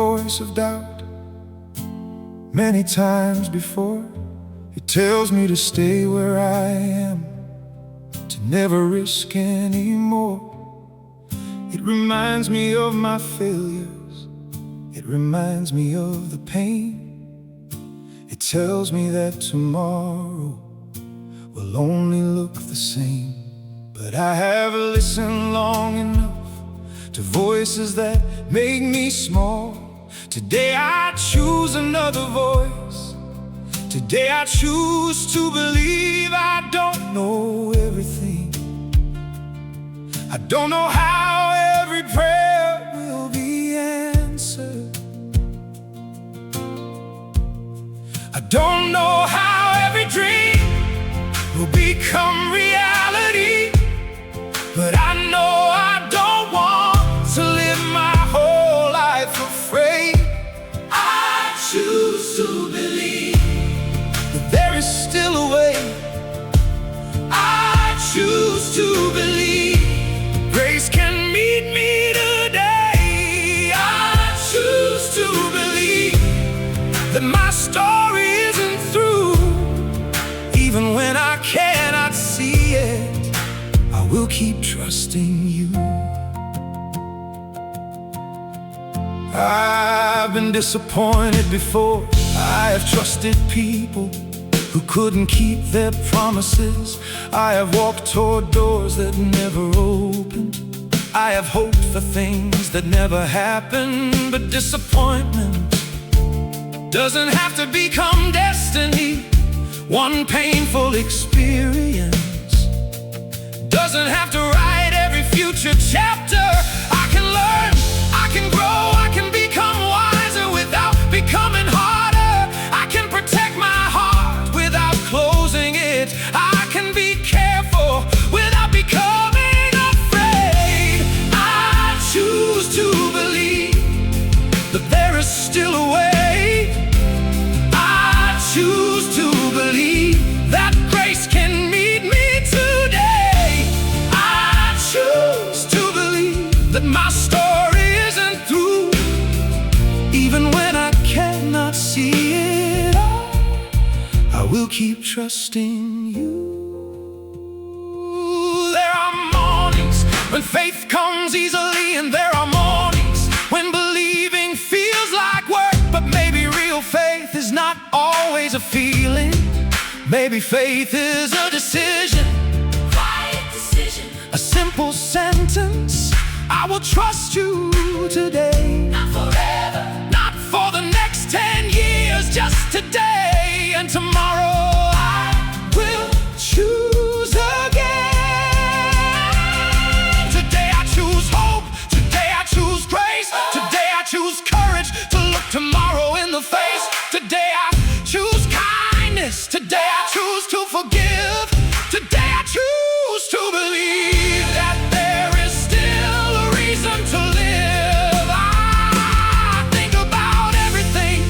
voice of doubt. Many times before, it tells me to stay where I am, to never risk anymore. It reminds me of my failures, it reminds me of the pain. It tells me that tomorrow will only look the same. But I have listened long enough to voices that make me small. Today I choose another voice. Today I choose to believe. I don't know everything, I don't know how every prayer will be answered. I don't know how every dream will become reality, but I know I don't want to live my whole life afraid. I choose to believe that there is still a way. I choose to believe grace can meet me today. I choose to believe that my story isn't through. Even when I cannot see it, I will keep trusting you. I've been disappointed before. I have trusted people who couldn't keep their promises. I have walked toward doors that never opened. I have hoped for things that never happened. But disappointment doesn't have to become destiny. One painful experience doesn't have to write every future chapter. I can learn, I can grow, I can become wiser without becoming harder. I can protect my heart without closing it. I can be careful without becoming afraid. I choose to believe that there is still a way. I choose to believe that grace can meet me today. I choose to believe that my story isn't through. Even when I cannot see it all, I will keep trusting you. There are mornings when faith comes easily, and there are mornings when believing feels like work. But maybe real faith is not always a feeling. Maybe faith is a decision, quiet decision, a simple sentence. I will trust you today. Not forever, not for the next 10 years, just today. And tomorrow I will choose again. Today I choose hope, today I choose grace. Today I choose courage to look tomorrow in the face. Today I choose kindness, today I choose to forgive. Today I choose to believe that there is still a reason to live. I think about everything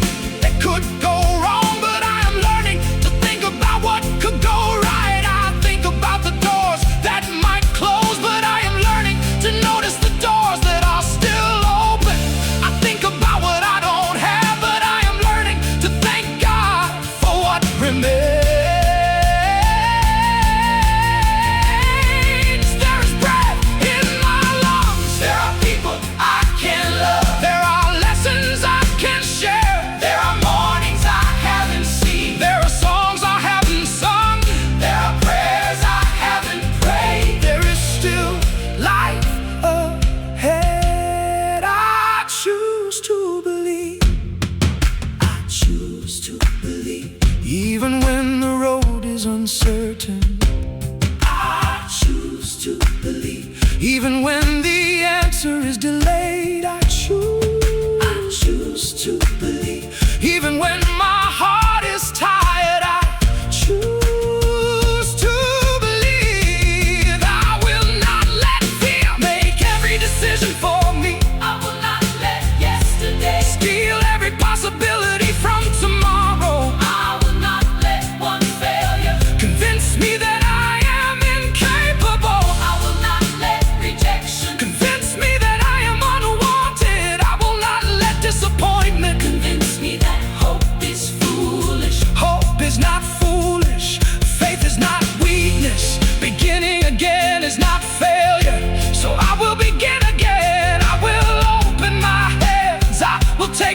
that could go wrong, but I am learning to think about what could go right. I think about the doors that might close, but I am learning to notice the doors that are still open. I think about what I don't have, but I am learning to thank God for what remains. Even when the road is uncertain, I choose to believe. Even when the answer is delayed, I choose to believe. Even when my heart is tired, I choose to believe. I will not let fear make every decision for me. I will not let yesterday steal every possibility from tomorrow. Me that I am incapable. I will not let rejection convince me that I am unwanted. I will not let disappointment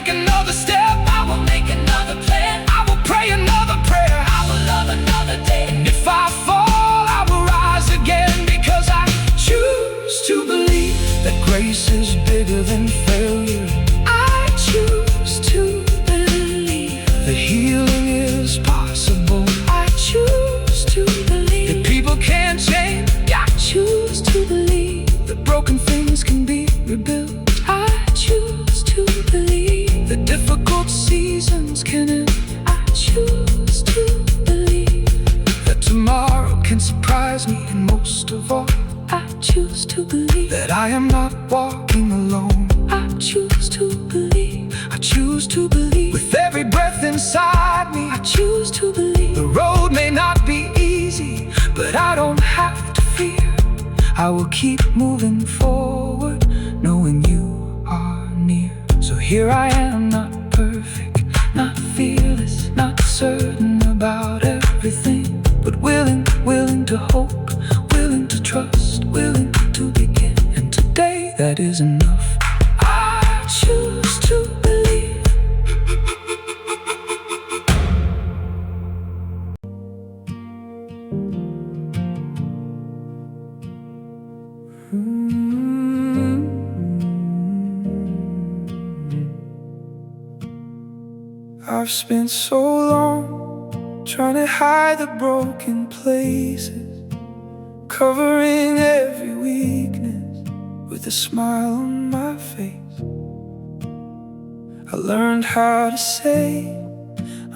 take another step, I will make another plan, I will pray another prayer, I will love another day. And if I fall, I will rise again, because I choose to believe that grace is bigger than failure. I choose to believe that healing is possible. I choose to believe that people can change. I choose to believe that broken things can be rebuilt. I choose to believe that difficult seasons can end. I choose to believe that tomorrow can surprise me, and most of all, I choose to believe that I am not walking alone. I choose to believe, I choose to believe with every breath inside me. I choose to believe the road may not be easy, but I don't have to fear. I will keep moving forward, knowing you are near. So here I am, not perfect, not fearless, not certain about everything, but willing to hope, willing to trust, willing to begin. And today that is enough. I choose to believe. I've spent so long trying to hide the broken places, covering every weakness with a smile on my face. I learned how to say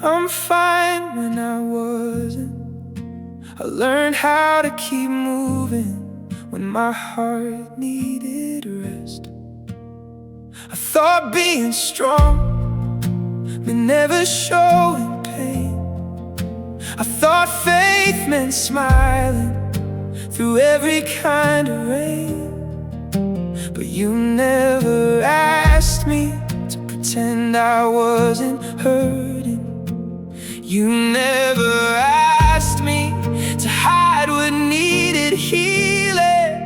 I'm fine when I wasn't. I learned how to keep moving when my heart needed rest. I thought being strong meant never showing pain. I thought faith meant smiling through every kind of rain. But you never asked me to pretend I wasn't hurting. You never asked me to hide what needed healing.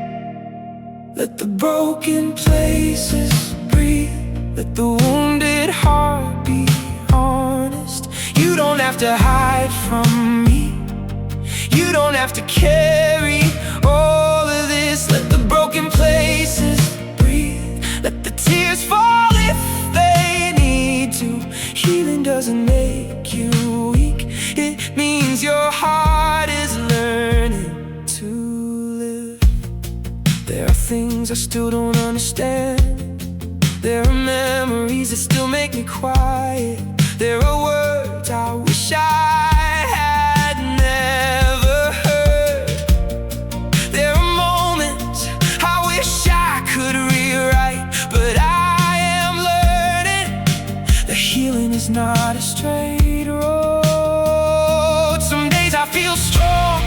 Let the broken places breathe, let the wounded heart be honest. You don't have to hide from me, you don't have to carry all of this. Let the broken places breathe, let the tears fall if they need to. Healing doesn't make you weak, it means your heart is learning to live. There are things I still don't understand, there are memories that still make me quiet. There are words I wish I had never heard. There are moments I wish I could rewrite, but I am learning that healing is not a straight road. Some days I feel strong,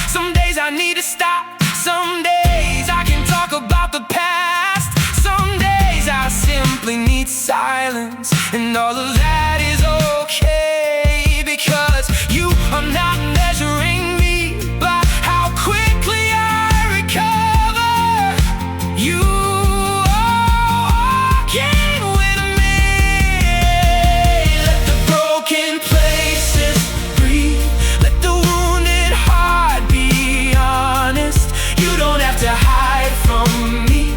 some days I need to stop. Some days I can talk about the past, some days I simply need silence. And all of that is okay, because you are not measuring me by how quickly I recover. You are walking with me. Let the broken places breathe, let the wounded heart be honest. You don't have to hide from me,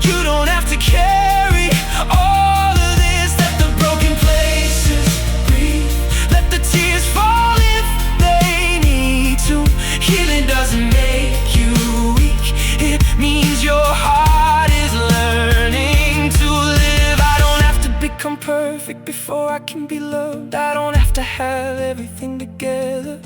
you don't have to carry all of this. Let the broken places breathe, let the tears fall if they need to. Healing doesn't make you weak, it means your heart is learning to live. I don't have to become perfect before I can be loved. I don't have to have everything together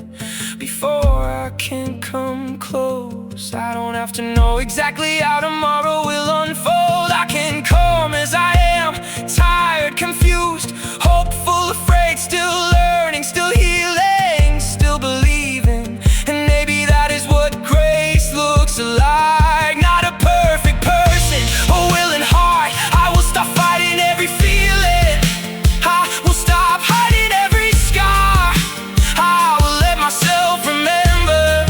before I can come close. I don't have to know exactly how tomorrow will unfold. I can come as I am, tired, confused, hopeful, afraid, still learning, still healing, still believing. And maybe that is what grace looks like. Not a perfect person, a willing heart. I will stop fighting every feeling, I will stop hiding every scar. I will let myself remember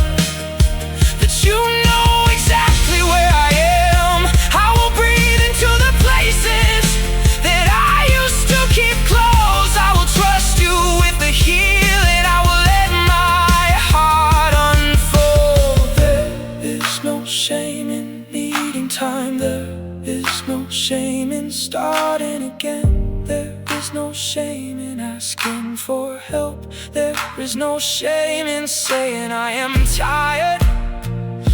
that you know exactly where I am. I will breathe into the places that I used to shame in asking for help. There is no shame in saying I am tired.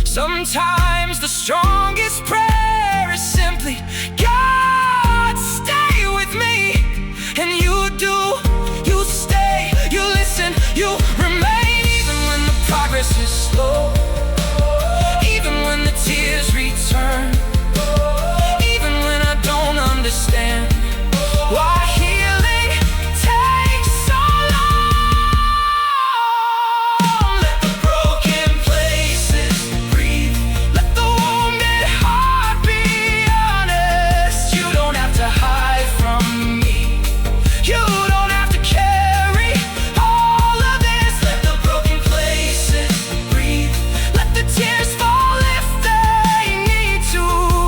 Sometimes the strongest prayer is simply, God, stay with me. And you do, you stay, you listen, you remain. Even when the progress is slow, even when the tears return, even when I don't understand why healing takes so long. Let the broken places breathe. Let the wounded heart be honest. You don't have to hide from me. You don't have to carry all of this. Let the broken places breathe. Let the tears fall if they need to.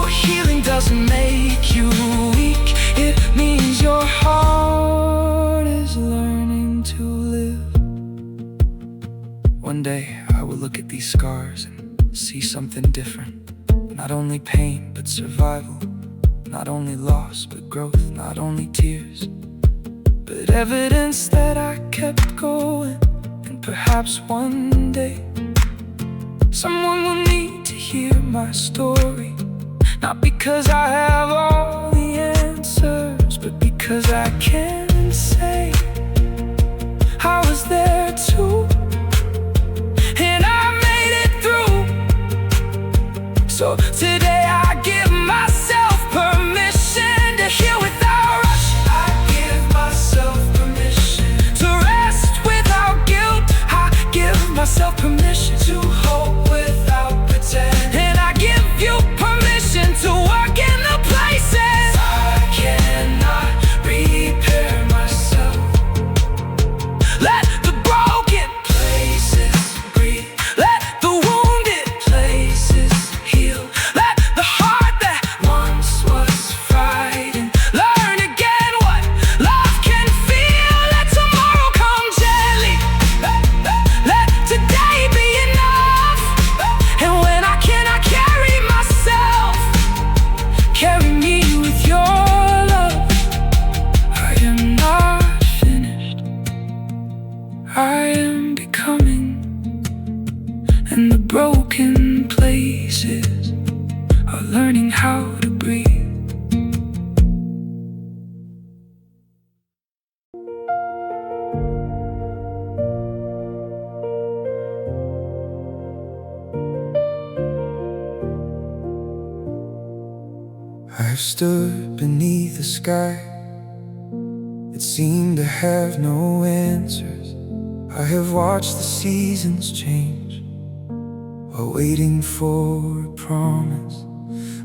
Healing doesn't make you weak. It means your heart is learning to live. One day I will look at these scars and see something different. Not only pain, but survival. Not only loss, but growth. Not only tears, but evidence that I kept going. And perhaps one day someone will need to hear my story. Not because I have all the answers, but because I can say I was there too, and I made it through. So today I give myself permission to heal without rush. I give myself permission to rest without guilt. I give myself permission to hope without pretend. And I give you permission to work in the places I cannot repair myself. Let the broken places breathe. Let the wounded places heal. Let the heart that once was frightened learn again what love can feel. Let tomorrow come gently. Let today be enough. And when I cannot carry myself, carry me with your love. I am not finished. I am becoming. And the broken places are learning how to breathe. I've stood beneath the sky that seemed to have no answers. I have watched the seasons change while waiting for a promise.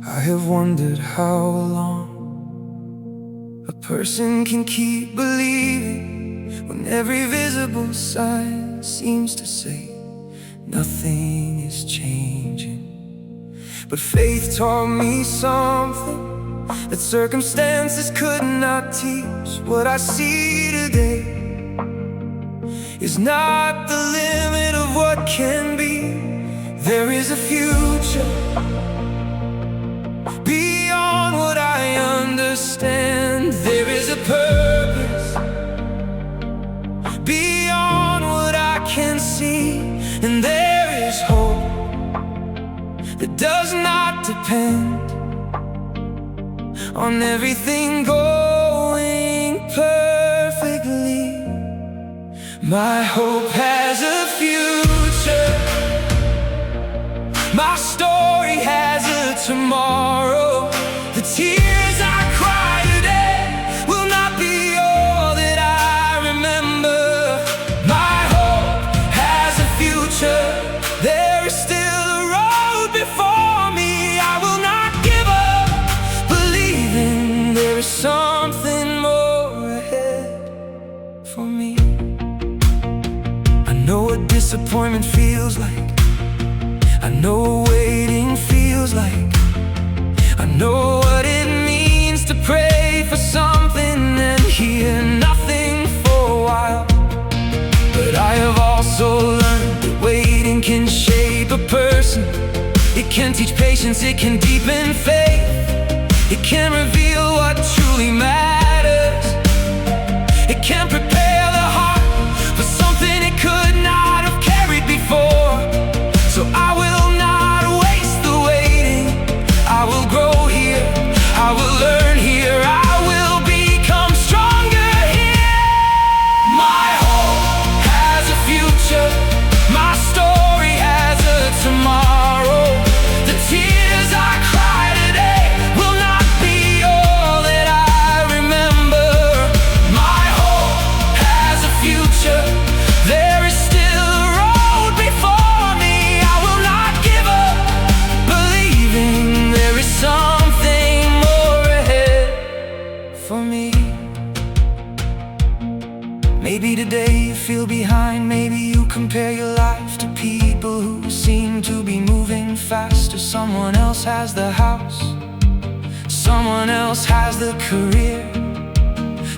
I have wondered how long a person can keep believing when every visible sign seems to say nothing is changing. But faith taught me something that circumstances could not teach. What I see today is not the limit of what can be. There is a future beyond what I understand. There is a purpose beyond what I can see. And there is hope that does not depend on everything going perfectly. My hope has a future. My story has a tomorrow. The tears I cry today will not be all that I remember. My hope has a future. There is still a road before me. I will not give up, believing there is something more ahead for me. I know what disappointment feels like. I know what waiting feels like. I know what it means to pray for something and hear nothing for a while. But I have also learned that waiting can shape a person. It can teach patience, it can deepen faith. It can reveal what truly matters. Maybe today you feel behind. Maybe you compare your life to people who seem to be moving faster. Someone else has the house, someone else has the career,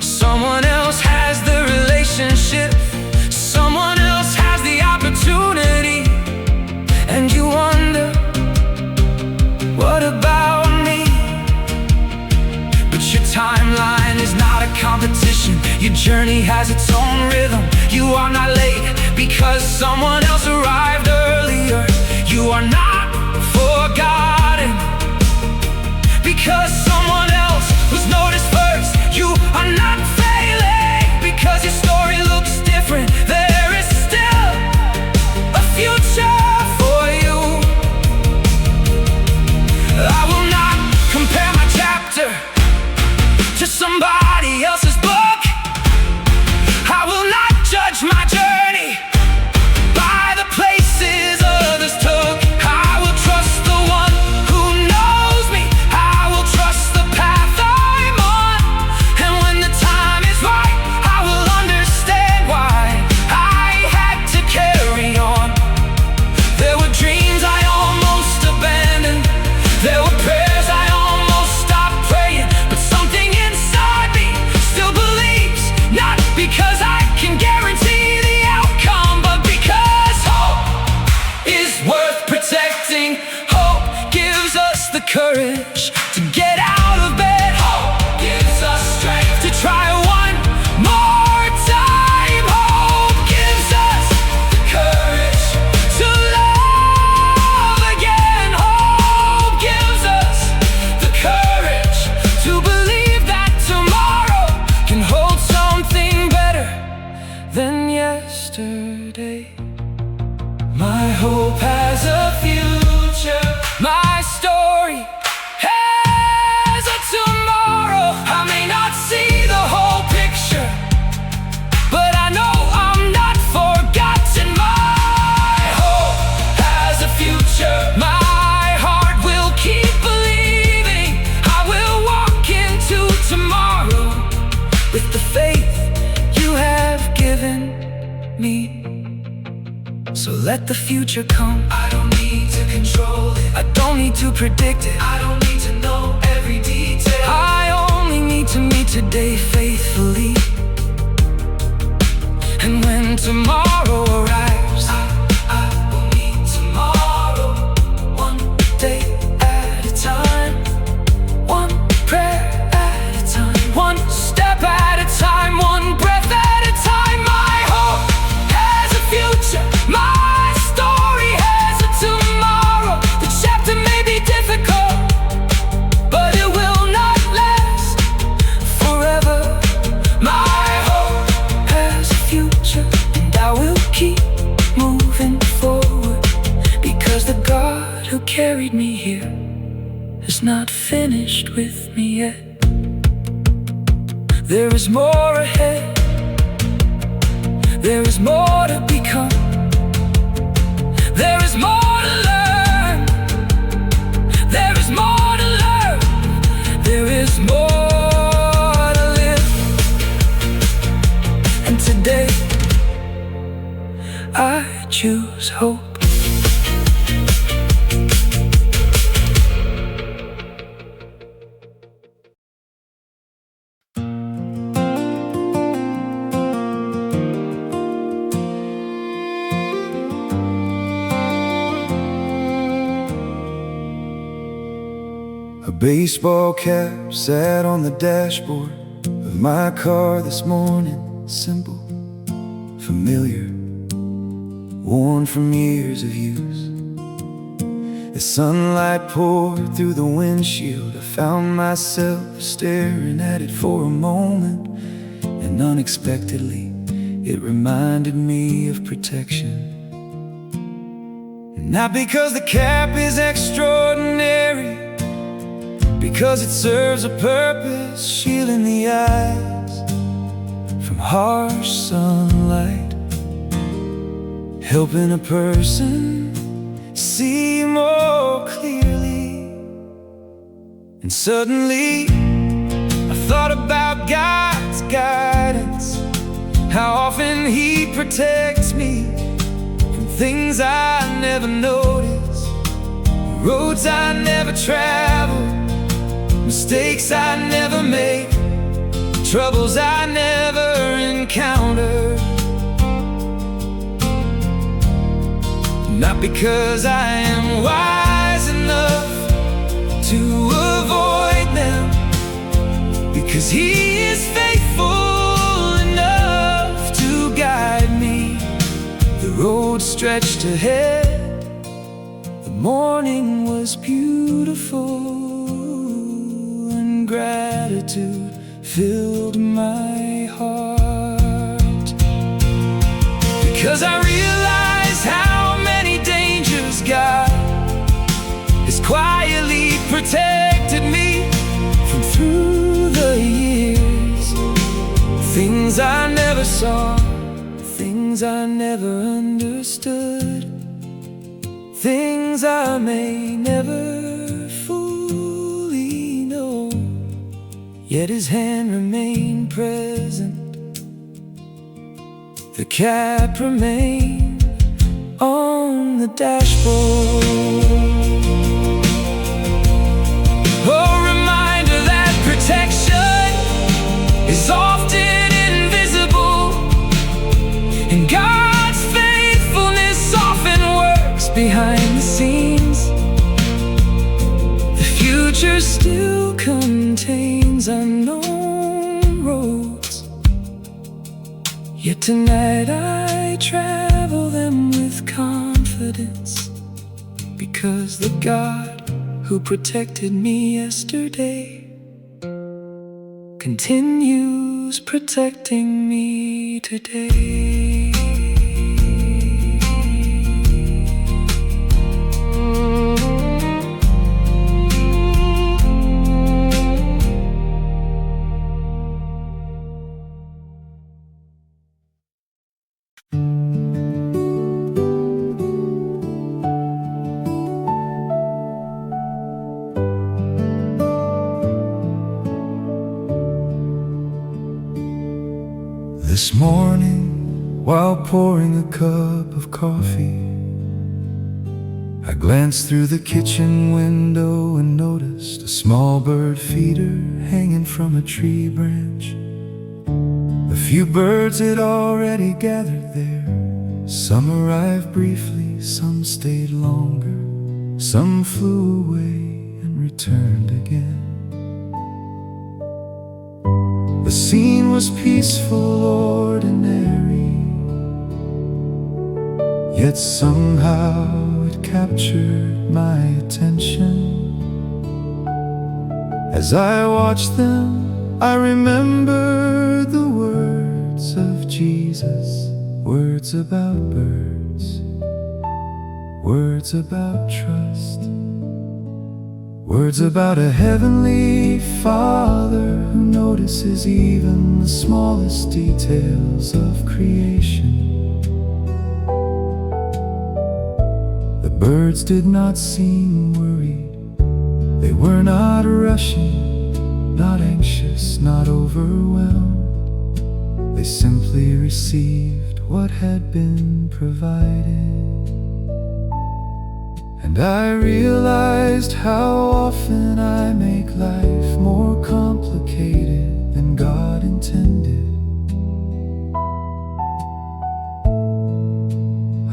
someone else has the relationship, someone else has the opportunity. And you wonder, what about me? But your timeline is not a competition. Your journey has its own rhythm. You are not late because someone else arrived earlier. You are not forgotten because someone else was noticed first. You are not failing because your story looks different. There is still a future for you. I will not compare my chapter to somebody else's book. I will not judge my journey by the places others took. I will trust the one who knows me. I will trust the path I'm on. And when the time is right, I will understand why I had to carry on. There were dreams I almost abandoned. There were prayers I almost stopped praying. But something inside me still believes, not because I can guarantee the outcome, but because hope is worth protecting. Hope gives us the courage to get out of bed. Hope gives us strength to try one more time. Hope gives us the courage to love again. Hope gives us the courage to believe that tomorrow can hold something better than yesterday. My hope has a future. My story has a tomorrow. I may not see the whole picture, but I know I'm not forgotten. My hope has a future. My heart will keep believing. I will walk into tomorrow with the faith you have given me. So let the future come. I don't need to control it. I don't need to predict it. I don't need to know every detail. I only need to meet today faithfully. And when tomorrow arrives, I will meet tomorrow, one day at a time, one prayer at a time, one step at a time, one breath at a time. My hope has a future. My story has a tomorrow. The chapter may be difficult, but it will not last forever. My hope has a future, and I will keep moving forward, because the God who carried me here is not finished with me yet. There is more ahead. There is more to become. There is more to learn. There is more to learn. There is more to live. And today I choose hope. A baseball cap sat on the dashboard of my car this morning. Simple, familiar, worn from years of use. As sunlight poured through the windshield, I found myself staring at it for a moment, and unexpectedly it reminded me of protection. Not because the cap is extraordinary, because it serves a purpose, shielding the eyes from harsh sunlight, helping a person see more clearly. And suddenly I thought about God's guidance, how protects me from things I never notice, roads I never travel, mistakes I never make, troubles I never encounter. Not because I am wise enough to avoid them, because He is faithful enough to guide me. The road stretched ahead, the morning was beautiful, and gratitude filled my heart. Because I realize how many dangers God has quietly protected me from through the years. Things I never saw, things I never understood, things I may never fully know, yet His hand remained present, the cap remained on the dashboard. A reminder that protection is often invisible, and God's faithfulness often works behind the scenes. The future still contains unknown roads, yet tonight I travel them with confidence, because the God who protected me yesterday continues protecting me today. This morning, while pouring a cup of coffee, I glanced through the kitchen window and noticed a small bird feeder hanging from a tree branch. A few birds had already gathered there. Some arrived briefly, some stayed longer, some flew away and returned again. The scene was peaceful, ordinary, yet somehow it captured my attention. As I watched them, I remembered the words of Jesus, words about birds, words about trust, words about a heavenly Father who notices even the smallest details of creation. The birds did not seem worried. They were not rushing, not anxious, not overwhelmed. They simply received what had been provided. And I realized how often I make life more complicated than God intended.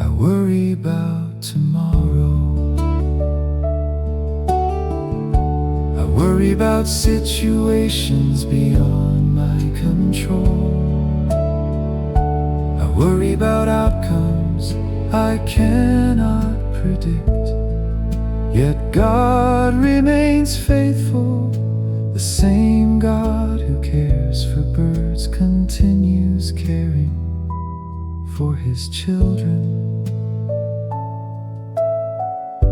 I worry about tomorrow. I worry about situations beyond my control. I worry about outcomes I cannot predict. Yet God remains faithful. The same God who cares for birds continues caring for His children.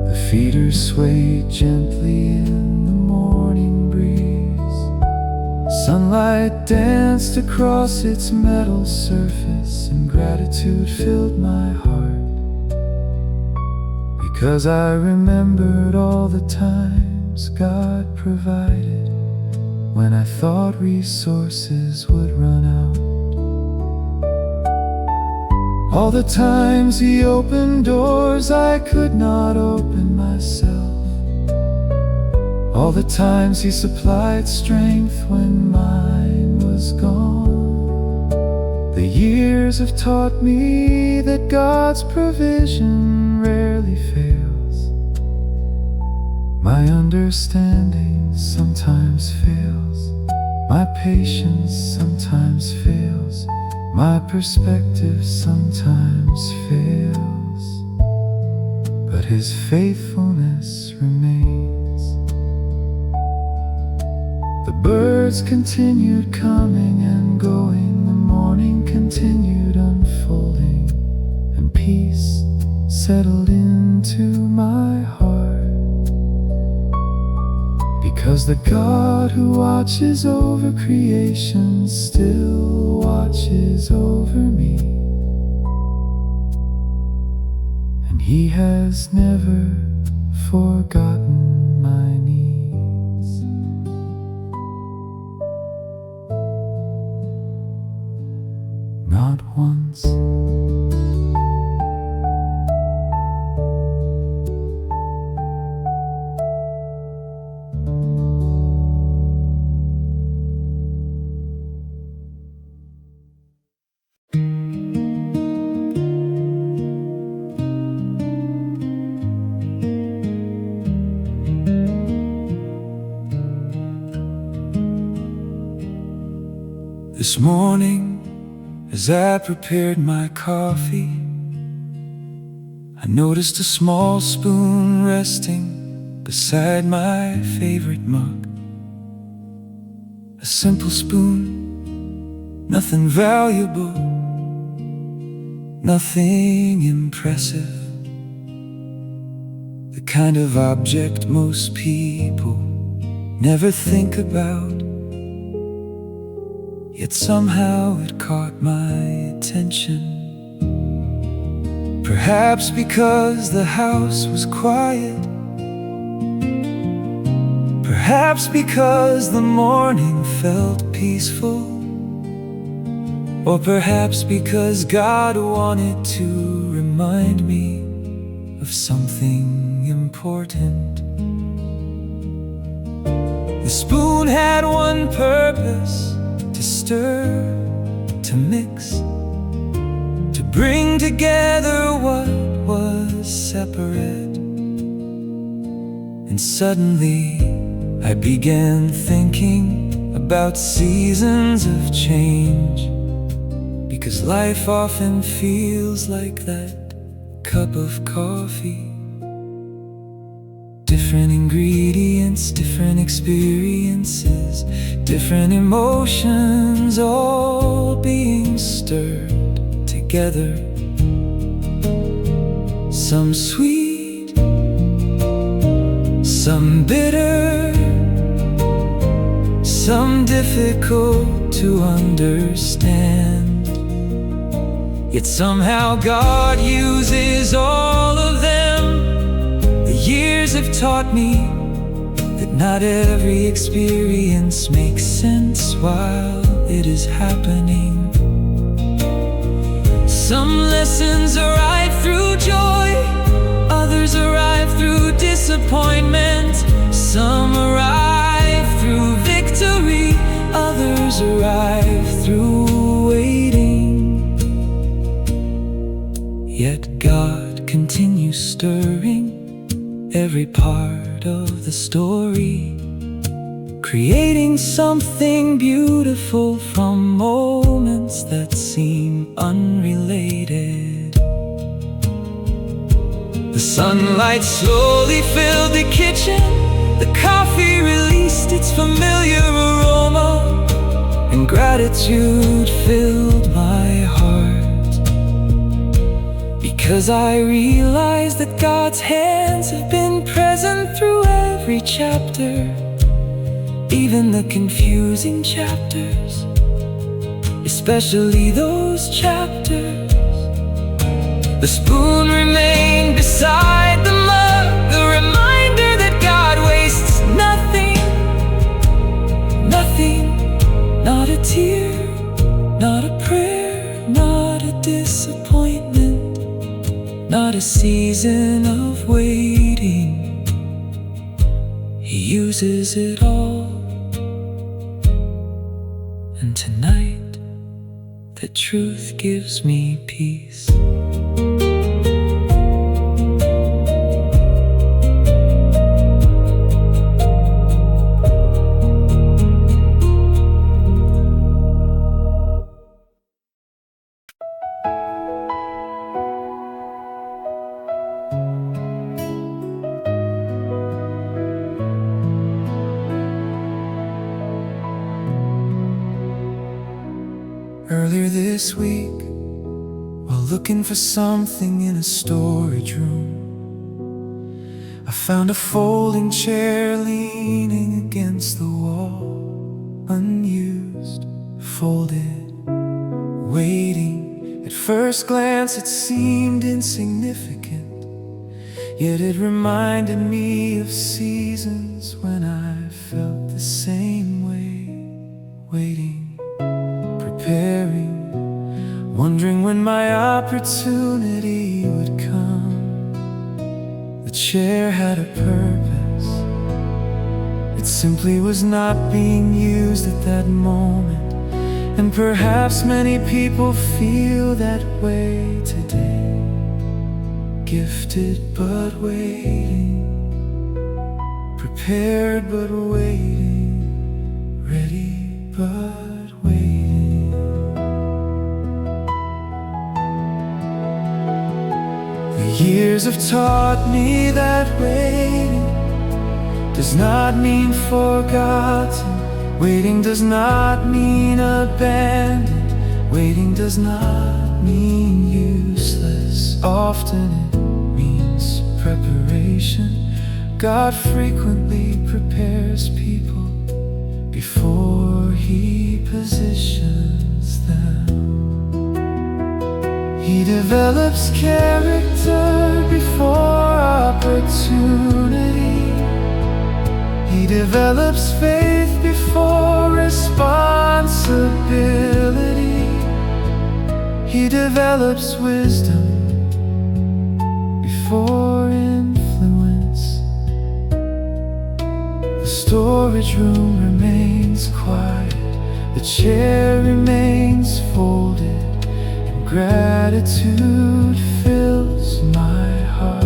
The feeder swayed gently in the morning breeze. Sunlight danced across its metal surface, and gratitude filled my heart. Because I remembered all the times God provided when I thought resources would run out. All the times He opened doors I could not open myself. All the times He supplied strength when mine was gone. The years have taught me that God's provision rarely fails. My understanding sometimes fails. My patience sometimes fails. My perspective sometimes fails. But His faithfulness remains. The birds continued coming and going. The morning continued unfolding, and peace settled into my heart. Because the God who watches over creation still watches over me, and He has never forgotten my needs. Not once. This morning, as I prepared my coffee, I noticed a small spoon resting beside my favorite mug. A simple spoon, nothing valuable, nothing impressive. The kind of object most people never think about. Yet somehow it caught my attention. Perhaps because the house was quiet, perhaps because the morning felt peaceful, or perhaps because God wanted to remind me of something important. The spoon had one purpose: to stir, to mix, to bring together what was separate. And suddenly I began thinking about seasons of change, because life often feels like that cup of coffee. Different ingredients, different experiences, different emotions, all being stirred together. Some sweet, some bitter, some difficult to understand. Yet somehow God uses all of them. The years have taught me that not every experience makes sense while it is happening. Some lessons arrive through joy, others arrive through disappointment. Some arrive through victory, others arrive through waiting. Yet God continues stirring every part of the story, creating something beautiful from moments that seem unrelated. The sunlight slowly filled the kitchen, the coffee released its familiar aroma, and gratitude filled my heart. Because I realized that God's hands have been present through every chapter, even the confusing chapters, especially those chapters. The spoon remained beside the mug, a reminder that God wastes nothing, nothing, not a tear, not a prayer, not a disappointment. not a season of waiting. He uses it all. And tonight, the truth gives me peace. Earlier this week, while looking for something in a storage room, I found a folding chair leaning against the wall, unused, folded, waiting. At first glance it seemed insignificant, yet it reminded me of seasons when I felt the same way, waiting, preparing, wondering when my opportunity would come. The chair had a purpose. It simply was not being used at that moment. And perhaps many people feel that way today. Gifted but waiting, prepared but waiting, ready but waiting. The years have taught me that waiting does not mean forgotten. Waiting does not mean abandoned. Waiting does not mean useless. Often it means preparation. God frequently prepares people before He positions them. He develops character before opportunity. He develops faith before responsibility. He develops wisdom before influence. The storage room remains quiet. The chair remains folded. And gratitude fills my heart.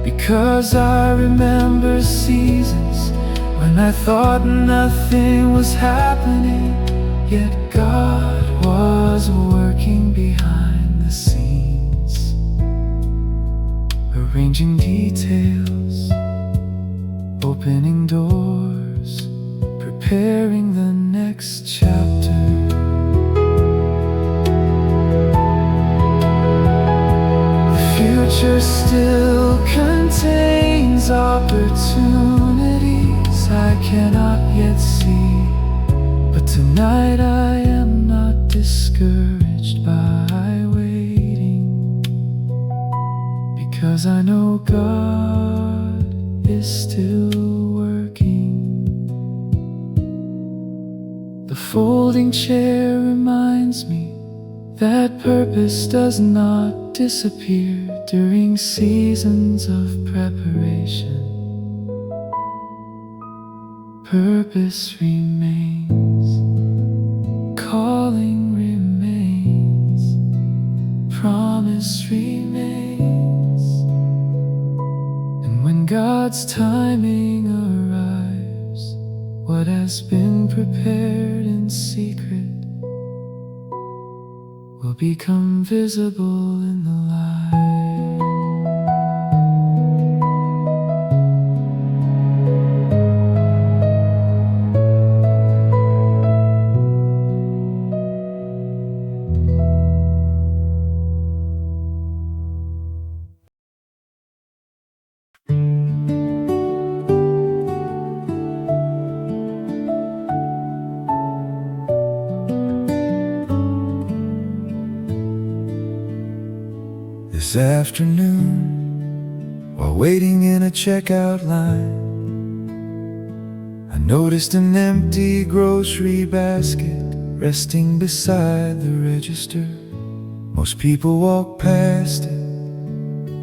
Because I remember seasons when I thought nothing was happening, yet God was working behind the scenes, arranging details, opening doors, preparing the next chapter. The future still contains opportunities I cannot yet see. But tonight I am not discouraged by waiting, because I know God is still working. The folding chair reminds me that purpose does not disappear during seasons of preparation. Purpose remains, calling remains, promise remains. And when God's timing arrives, what has been prepared in secret will become visible in the light. This afternoon, while waiting in a checkout line, I noticed an empty grocery basket resting beside the register. Most people walk past it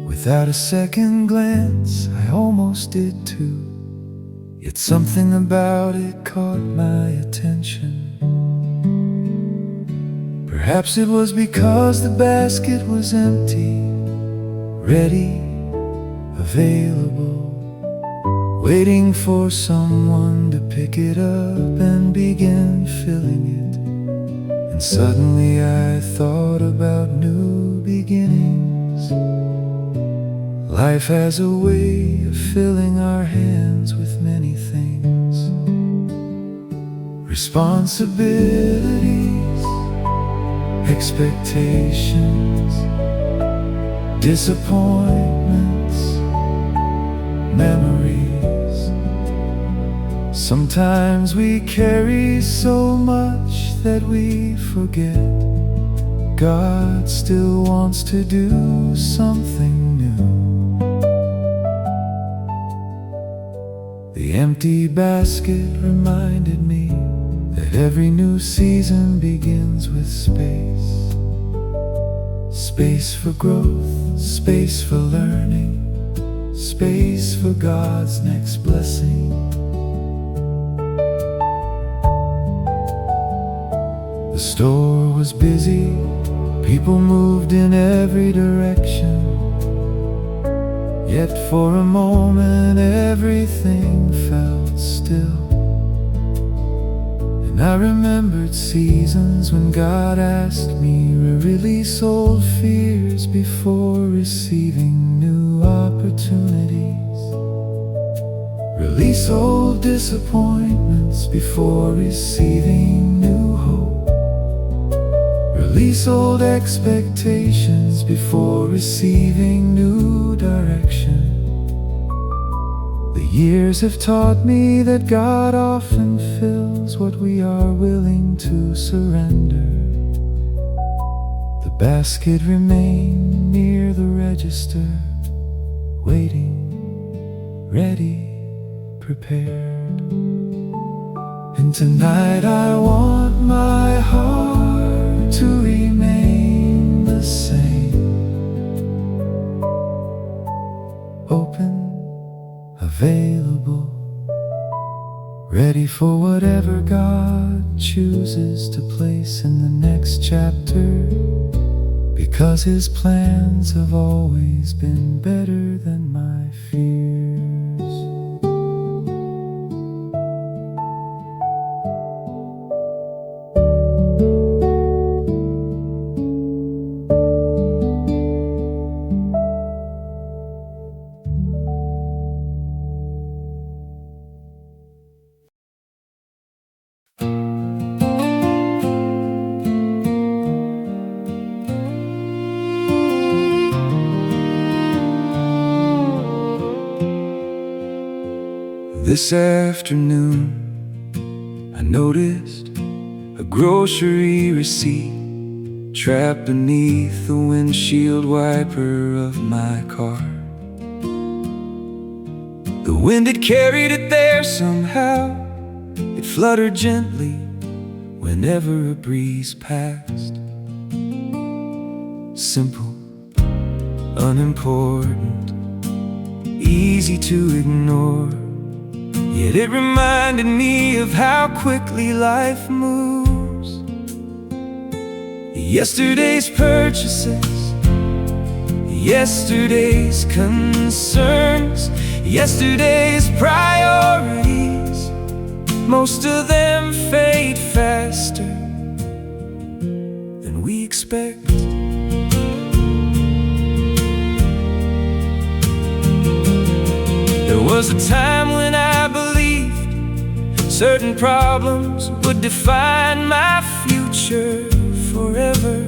without a second glance. I almost did too, yet something about it caught my attention. Perhaps it was because the basket was empty, ready, available, waiting for someone to pick it up and begin filling it. And suddenly I thought about new beginnings. Life has a way of filling our hands with many things. Responsibilities, expectations, disappointments, memories. Sometimes we carry so much that we forget God still wants to do something new. The empty basket reminded me that every new season begins with space. Space for growth, space for learning, space for God's next blessing. The store was busy, people moved in every direction. Yet for a moment everything felt still. And I remembered seasons when God asked me to release old fears before receiving new opportunities. Release old disappointments before receiving new hope. Release old expectations before receiving new direction. The years have taught me that God often fills what we are willing to surrender. The basket remained near the register, waiting, ready, prepared. And tonight I want my heart to remain the same. Open, available, ready for whatever God chooses to place in the next chapter, because His plans have always been better than my fears. This afternoon, I noticed a grocery receipt trapped beneath the windshield wiper of my car. The wind had carried it there somehow. It fluttered gently whenever a breeze passed. Simple, unimportant, easy to ignore. Yet it reminded me of how quickly life moves. Yesterday's purchases, yesterday's concerns, yesterday's priorities, most of them fade faster than we expect. There was a time when I believed certain problems would define my future forever.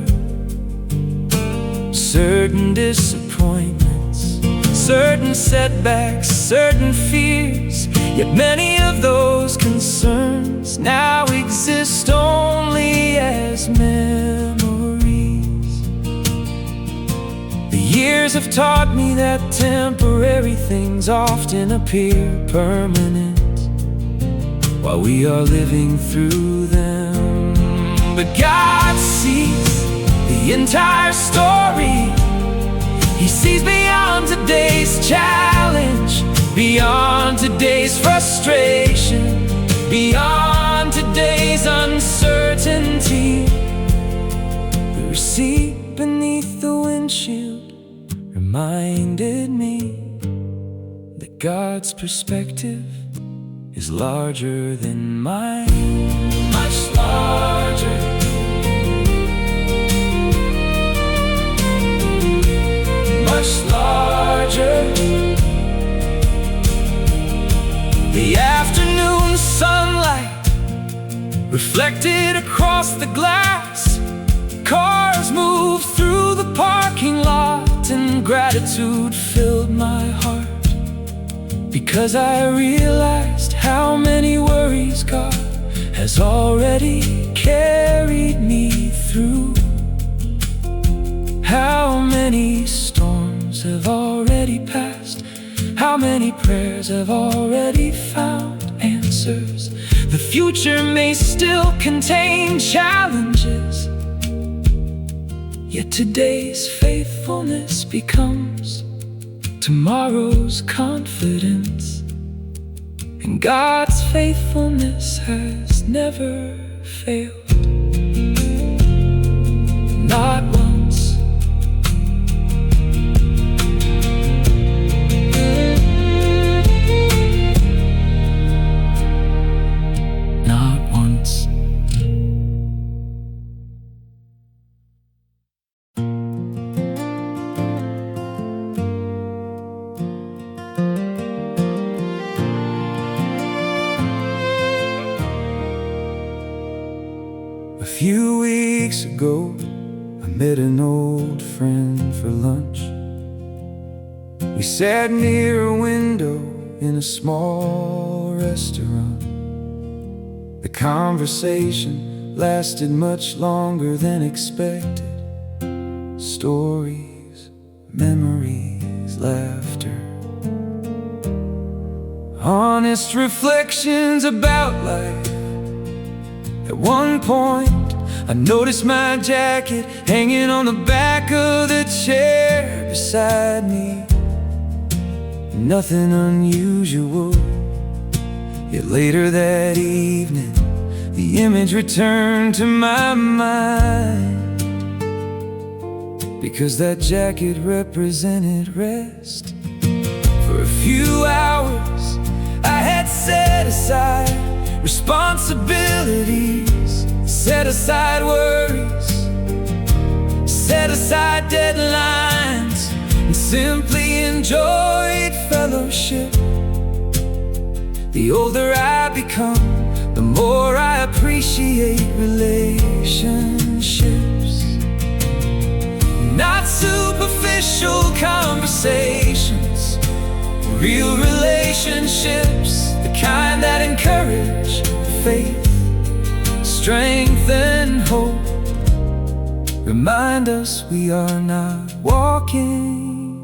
Certain disappointments, certain setbacks, certain fears. Yet many of those concerns now exist only as memories. The years have taught me that temporary things often appear permanent while we are living through them. But God sees the the entire story. He sees beyond today's challenge, beyond today's frustration, beyond today's uncertainty. The receipt beneath the windshield reminded me that God's perspective is larger than mine, much larger. Much larger. The afternoon sunlight reflected across the glass. Cars moved through the parking lot, and gratitude filled my heart, because I realized how many worries God has already carried me through. How many storms have already passed, how many prayers have already found answers. The future may still contain challenges, yet today's faithfulness becomes tomorrow's confidence. And God's faithfulness has never failed, not once. A few weeks ago, I met an old friend for lunch. We sat near a window in a small restaurant. The conversation lasted much longer than expected. Stories, memories, laughter, honest reflections about life. At one point, I noticed my jacket hanging on the back of the chair beside me. Nothing unusual. Yet later that evening, the image returned to my mind, because that jacket represented rest. For a few hours, I had set aside responsibilities, set aside worries, set aside deadlines, and simply enjoyed fellowship. The older I become, the more I appreciate relationships. Not superficial conversations, real relationships, the kind that encourage faith, strength, and hope. Remind us we are not walking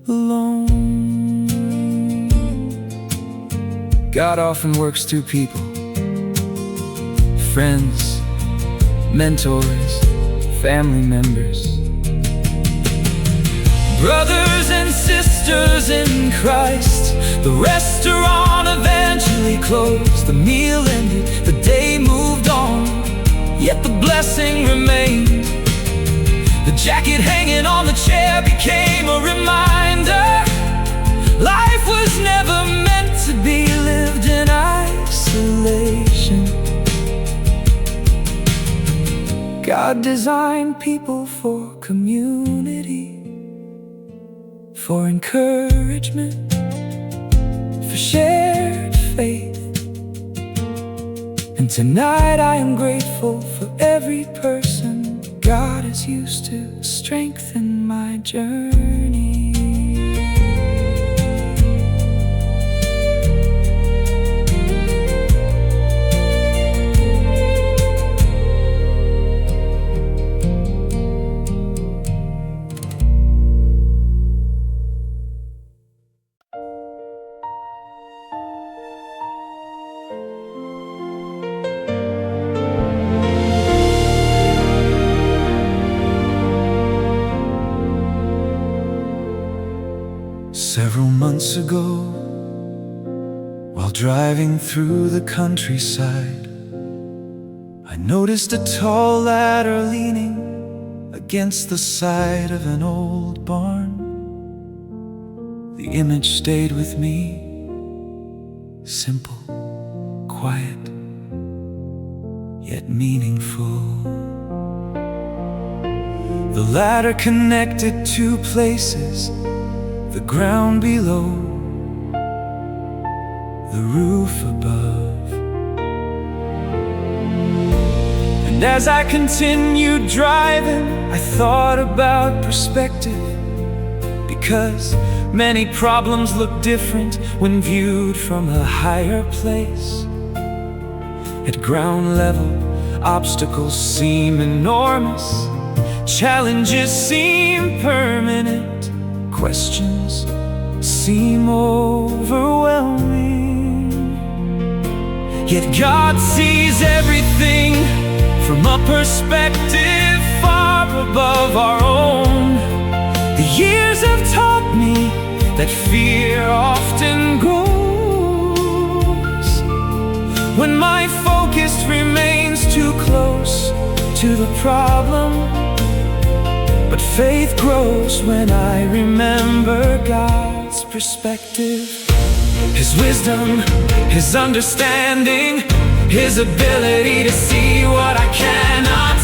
alone. God often works through people, friends, mentors, family members, brothers and sisters in Christ. The restaurant eventually closed, the meal ended, the day moved on, yet the blessing remained. The jacket hanging on the chair became a reminder. Life was never meant to be lived in isolation. God designed people for community, for encouragement, for shared faith. And tonight I am grateful for every person God has used to strengthen my journey. months ago, while driving through the countryside, I noticed a tall ladder leaning against the side of an old barn. The image stayed with me, simple, quiet, yet meaningful. The ladder connected two places, the ground below, the roof above. And as I continued driving, I thought about perspective, because many problems look different when viewed from a higher place. At ground level, obstacles seem enormous, challenges seem permanent, questions seem overwhelming. Yet God sees everything from a perspective far above our own. The years have taught me that fear often grows when my focus remains too close to the problem. But faith grows when I remember God's perspective, His wisdom, His understanding, His ability to see what I cannot.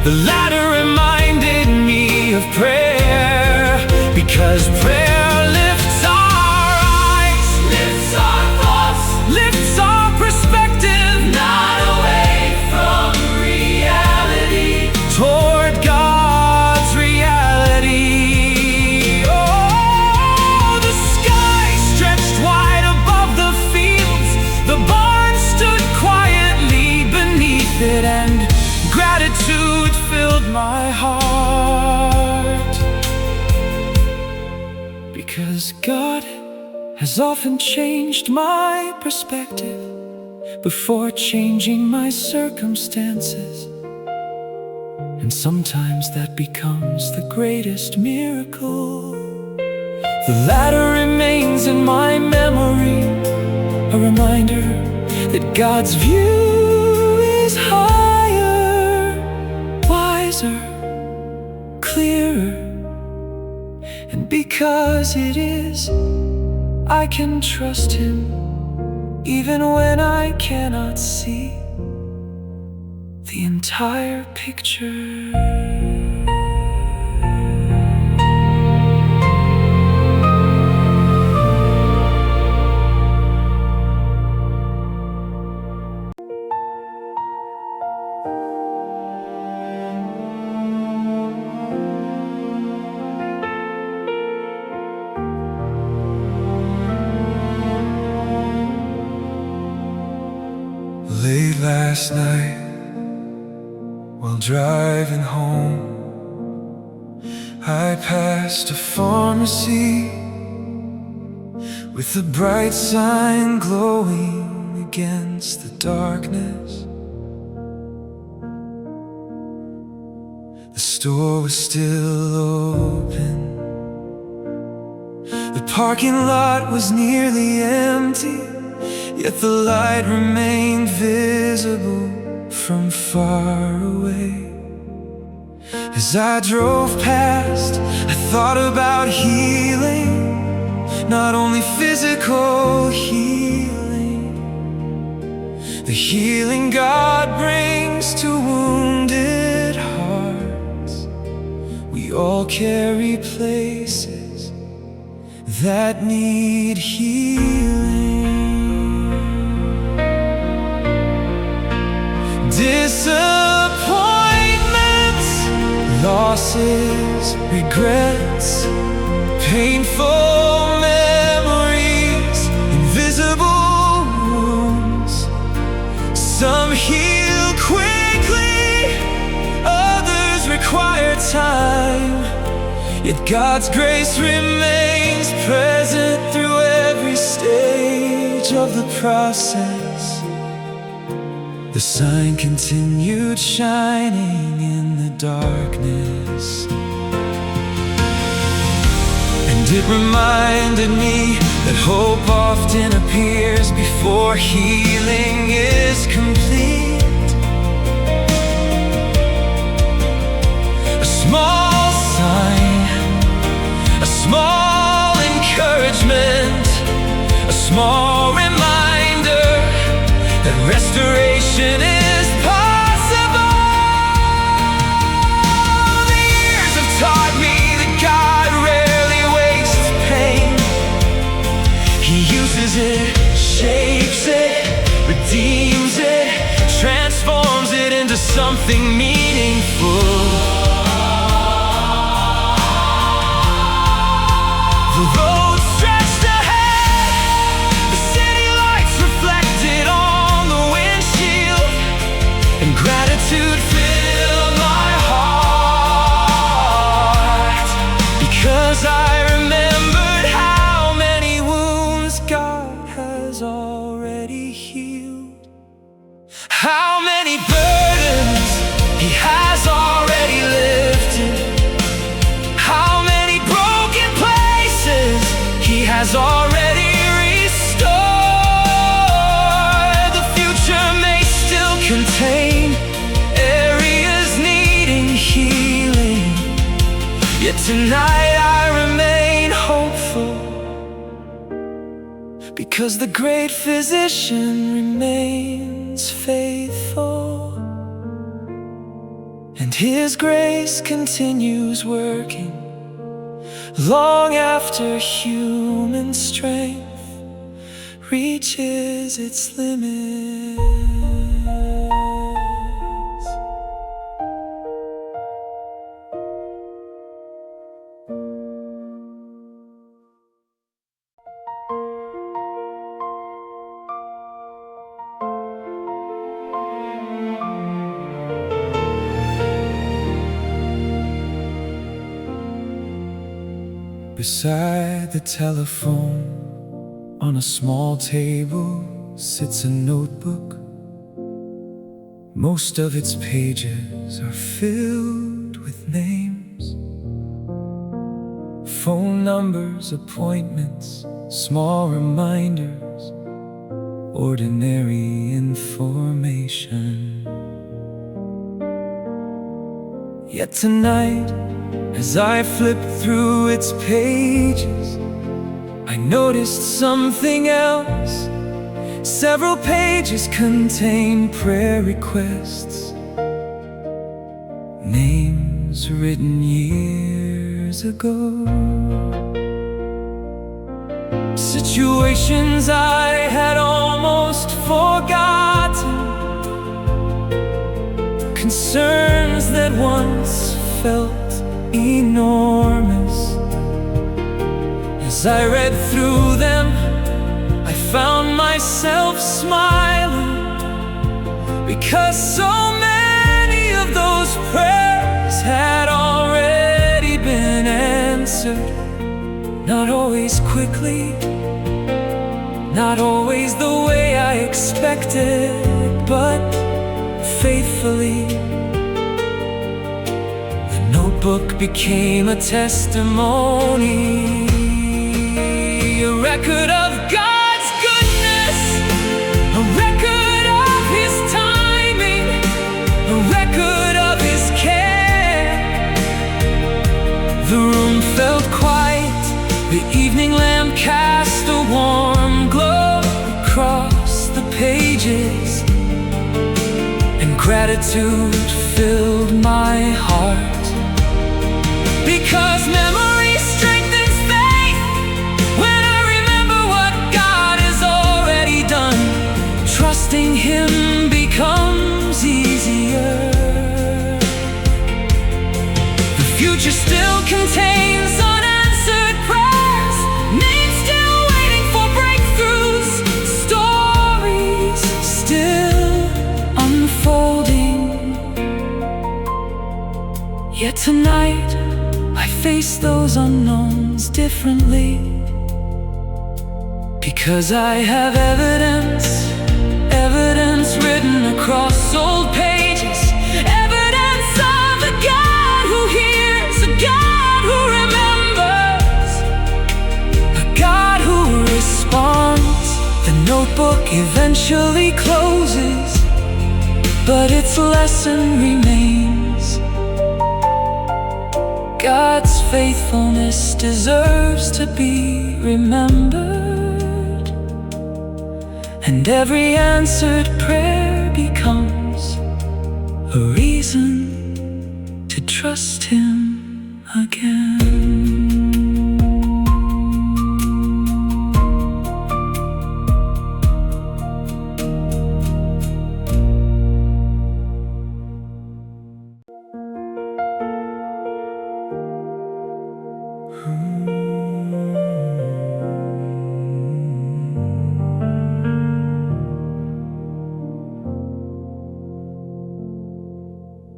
The ladder reminded me of prayer, because prayer lifts our eyes, lifts our thoughts, lifts our perspective, not away from reality, toward God's reality. Oh, the sky stretched wide above the fields, the barn stood quietly beneath it, and gratitude filled my heart, because God has often changed my perspective before changing my circumstances. And sometimes that becomes the greatest miracle. The ladder remains in my memory, a reminder that God's view is higher, wiser, clearer. And because it is, I can trust Him even when I cannot see the entire picture. Late last night, while driving home, I passed a pharmacy with a bright sign glowing against the darkness. The store was still open, the parking lot was nearly empty, yet the light remained visible from far away. As I drove past, I thought about healing, not only physical healing, the healing God brings to wounded hearts. We all carry places that need healing. Disappointments, losses, regrets, painful memories, invisible wounds. Some heal quickly, others require time. Yet God's grace remains present through every stage of the process. The sign continued shining in the darkness, and it reminded me that hope often appears before healing is complete. A small sign, a small encouragement, a small reminder that restoration is possible. The years have taught me that God rarely wastes pain. He uses it, shapes it, redeems it, transforms it into something meaningful. The road stretched ahead, the city lights reflected on the windshield, and gratitude filled my heart, because I remembered how many wounds God has already healed, how many burdens He has already lifted, how many broken places He has already restored. The future may still contain areas needing healing, yet tonight I remain hopeful, because the great physician remains faithful, and His grace continues working long after human strength reaches its limits. Beside the telephone, on a small table, sits a notebook. Most of its pages are filled with names, phone numbers, appointments, small reminders, ordinary information. Yet tonight, as I flipped through its pages, I noticed something else. Several pages contain prayer requests, names written years ago, situations I had almost forgotten, concerns that once felt enormous. As I read through them, I found myself smiling, because so many of those prayers had already been answered. Not always quickly, not always the way I expected, but faithfully. Book became a testimony, a record of God's goodness, a record of His timing, a record of His care. The room felt quiet, the evening lamp cast a warm glow across the pages, and gratitude filled my heart. Because memory strengthens faith when I remember what God has already done. Trusting Him becomes easier. The future still contains unanswered prayers, names still waiting for breakthroughs, stories still unfolding. Yet tonight I face those unknowns differently, because I have evidence written across old pages, evidence of a God who hears, a God who remembers, eventually closes, but its lesson remains. God's faithfulness deserves to be remembered, and every answered prayer becomes a reason to trust Him again.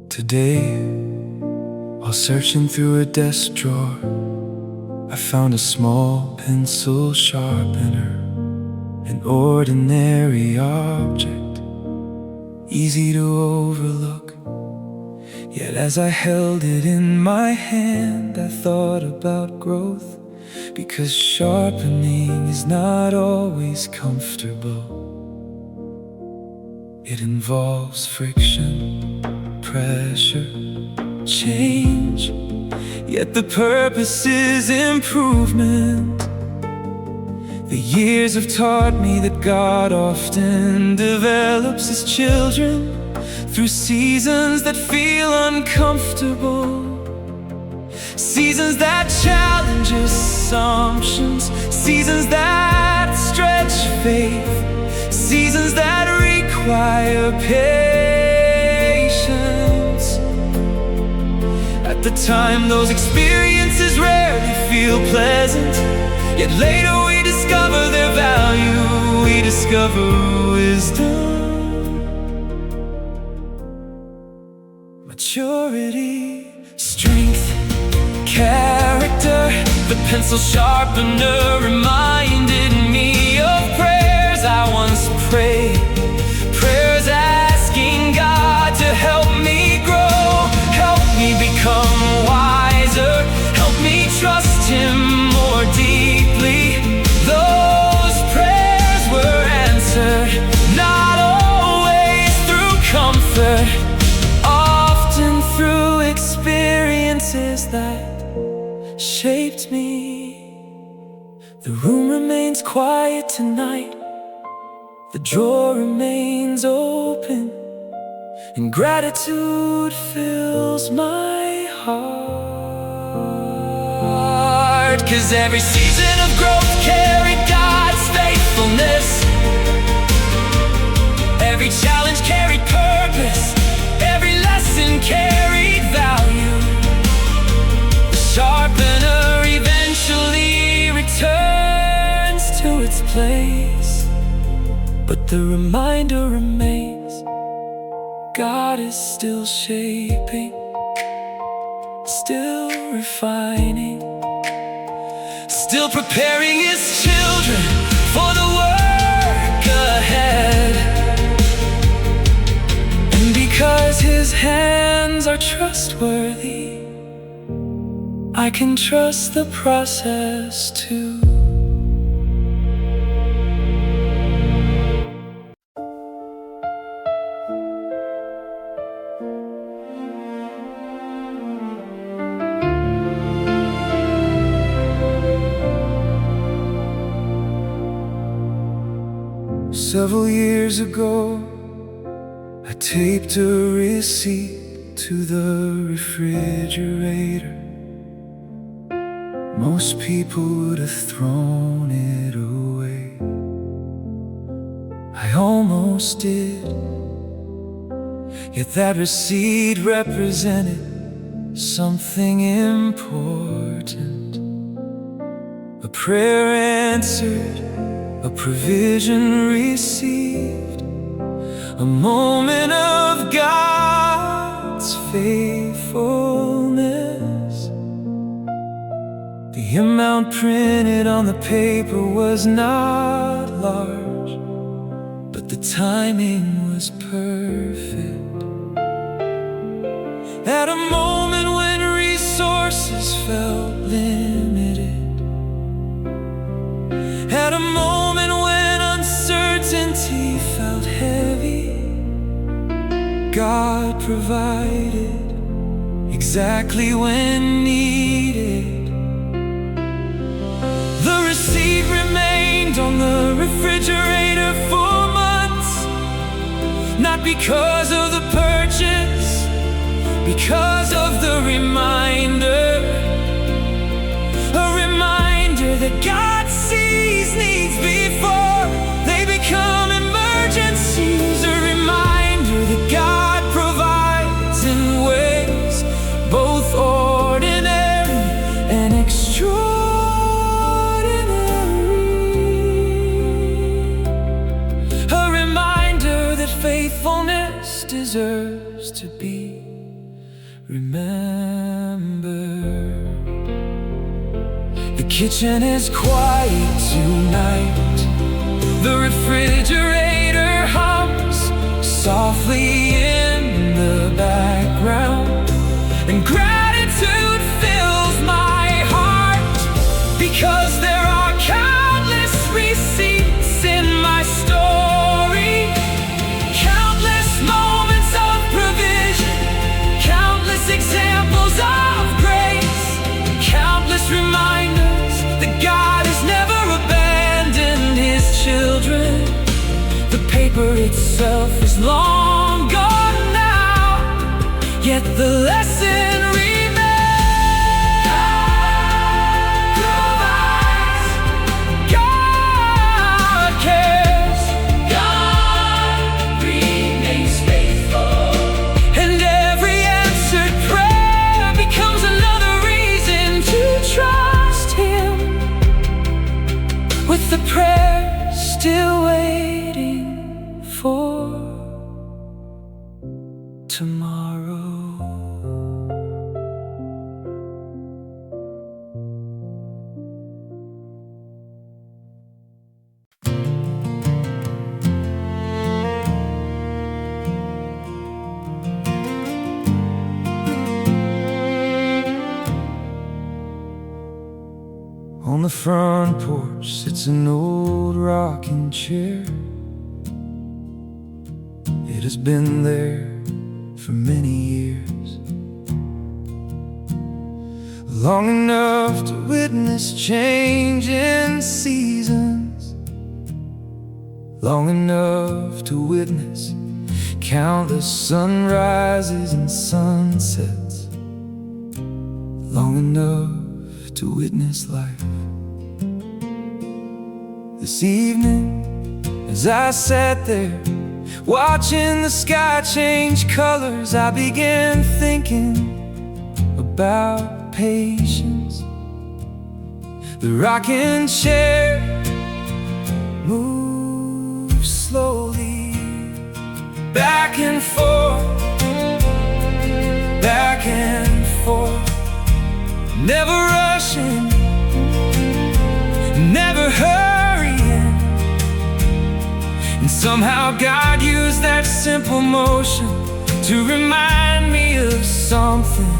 Today, while searching through a desk drawer, I found a small pencil sharpener, an ordinary object, easy to overlook. Yet as I held it in my hand, I thought about growth, because sharpening is not always comfortable. It involves friction, pressure, change, yet the purpose is improvement. The years have taught me that God often develops His children through seasons that feel uncomfortable, seasons that challenge assumptions, seasons that stretch faith, seasons that require patience. At the time, those experiences rarely feel pleasant, yet later we discover their value, we discover wisdom, maturity, strength, character. The pencil sharpener reminded me of prayers I once prayed, prayers asking God to help me grow, help me become wiser, help me trust Him more deeply. Those prayers were answered, not always through comfort, often through experiences that shaped me. The room remains quiet tonight, the drawer remains open, and gratitude fills my heart. 'Cause every season of growth carried God's faithfulness, every challenge carried purpose, every lesson carried value. The sharpener eventually returns to its place, but the reminder remains, God is still shaping, still refining, still preparing His children for the work ahead. And because His hands are trustworthy, I can trust the process too. Several years ago, I taped a receipt to the refrigerator. Most people would have thrown it away. I almost did, yet that receipt represented something important. A prayer answered, a provision received, a moment of God's faithfulness. The amount printed on the paper was not large, but the timing was perfect. At a moment when resources felt limited, at a moment when uncertainty provided exactly when needed. The receipt remained on the refrigerator for months, not because of the purchase, because of the reminder. A reminder that God sees needs before they become emergencies. A reminder that God provides in ways both ordinary and extraordinary. A reminder that faithfulness deserves to be remembered. The kitchen is quiet tonight. The refrigerator hums softly in the background, and gratitude fills my heart because there are countless receipts in my story, countless moments of provision, countless examples of grace, countless reminders that God has never abandoned His children. The paper itself is long gone now, yet the lesson remains. God provides, God cares, God remains faithful, and every answered prayer becomes another reason to trust Him. With the prayer still waiting for tomorrow. On the front porch sits an old rocking chair. It has been there for many years, long enough to witness change in seasons, long enough to witness countless sunrises and sunsets, long enough to witness life. This evening, as I sat there watching the sky change colors, I began thinking about patience. The rocking chair moves slowly back and forth, back and forth, never rushing, never hurrying. And somehow God used that simple motion to remind me of something.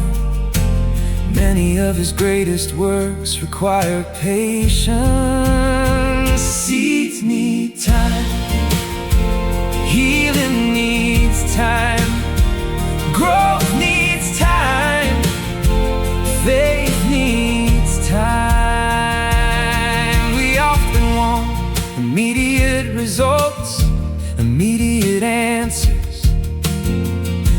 Many of His greatest works require patience. Seeds need time, healing needs time, growth needs time, faith needs time. We often want immediate results, immediate answers,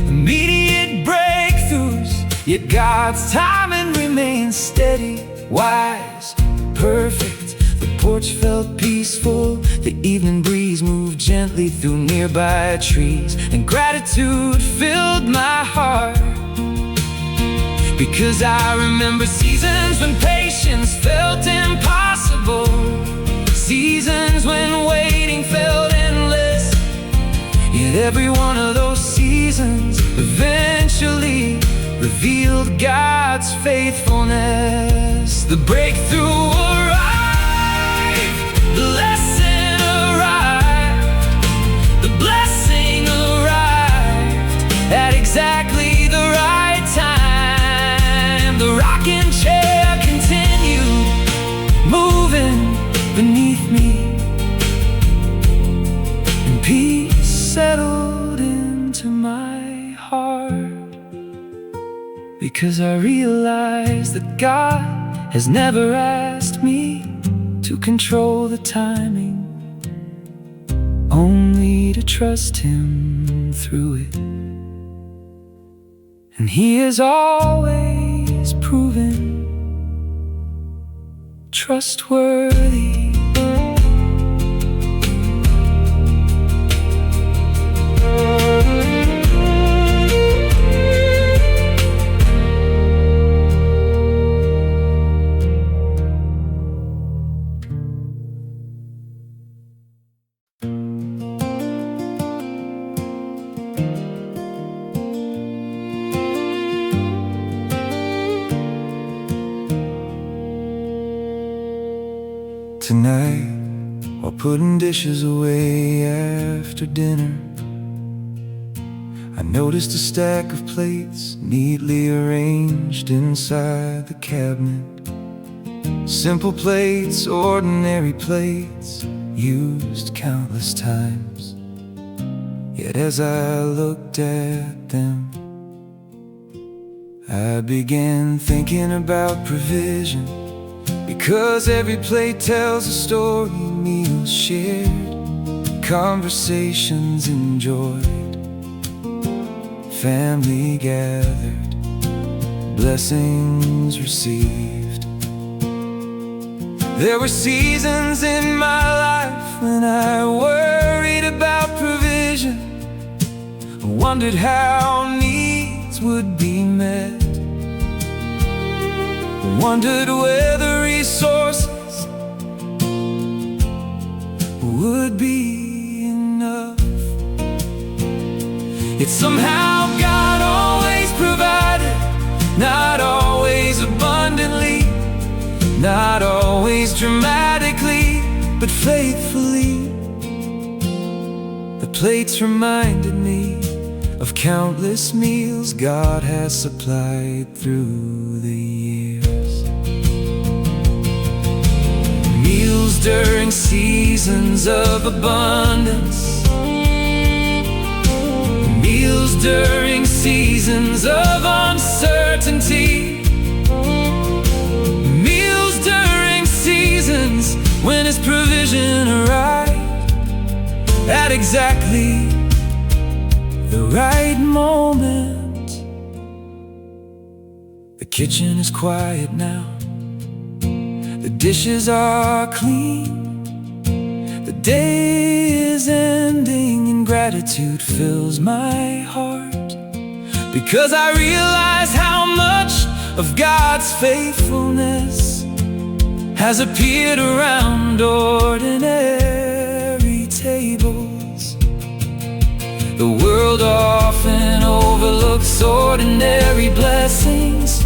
immediate breakthroughs. Yet God's timing remains steady, wise, perfect. The porch felt peaceful, the evening breeze moved gently through nearby trees, and gratitude filled my heart, because I remember seasons when patience felt impossible, seasons when waiting felt endless. Yet every one of those seasons eventually revealed God's faithfulness. The breakthrough arrived, the lesson arrived, the blessing arrived at exactly the right time. The rocking chair continued moving beneath me, and peace settled into my heart. because I realize that God has never asked me to control the timing, only to trust Him through it. And He has always proven trustworthy. Tonight, while putting dishes away after dinner, I noticed a stack of plates neatly arranged inside the cabinet. Simple plates, ordinary plates, used countless times. Yet as I looked at them, I began thinking about provision. Because every plate tells a story, meals shared, conversations enjoyed, family gathered, blessings received. There were seasons in my life when I worried about provision. I wondered how needs would be met, wondered whether resources would be enough. Yet somehow God always provided, not always abundantly, not always dramatically, but faithfully. The plates reminded me of countless meals God has supplied through the years. Meals during seasons of abundance, meals during seasons of uncertainty, meals during seasons when His provision arrived at exactly the right moment. The kitchen is quiet now, the dishes are clean, the day is ending, and gratitude fills my heart, because I realize how much of God's faithfulness has appeared around ordinary tables. The world often overlooks ordinary blessings,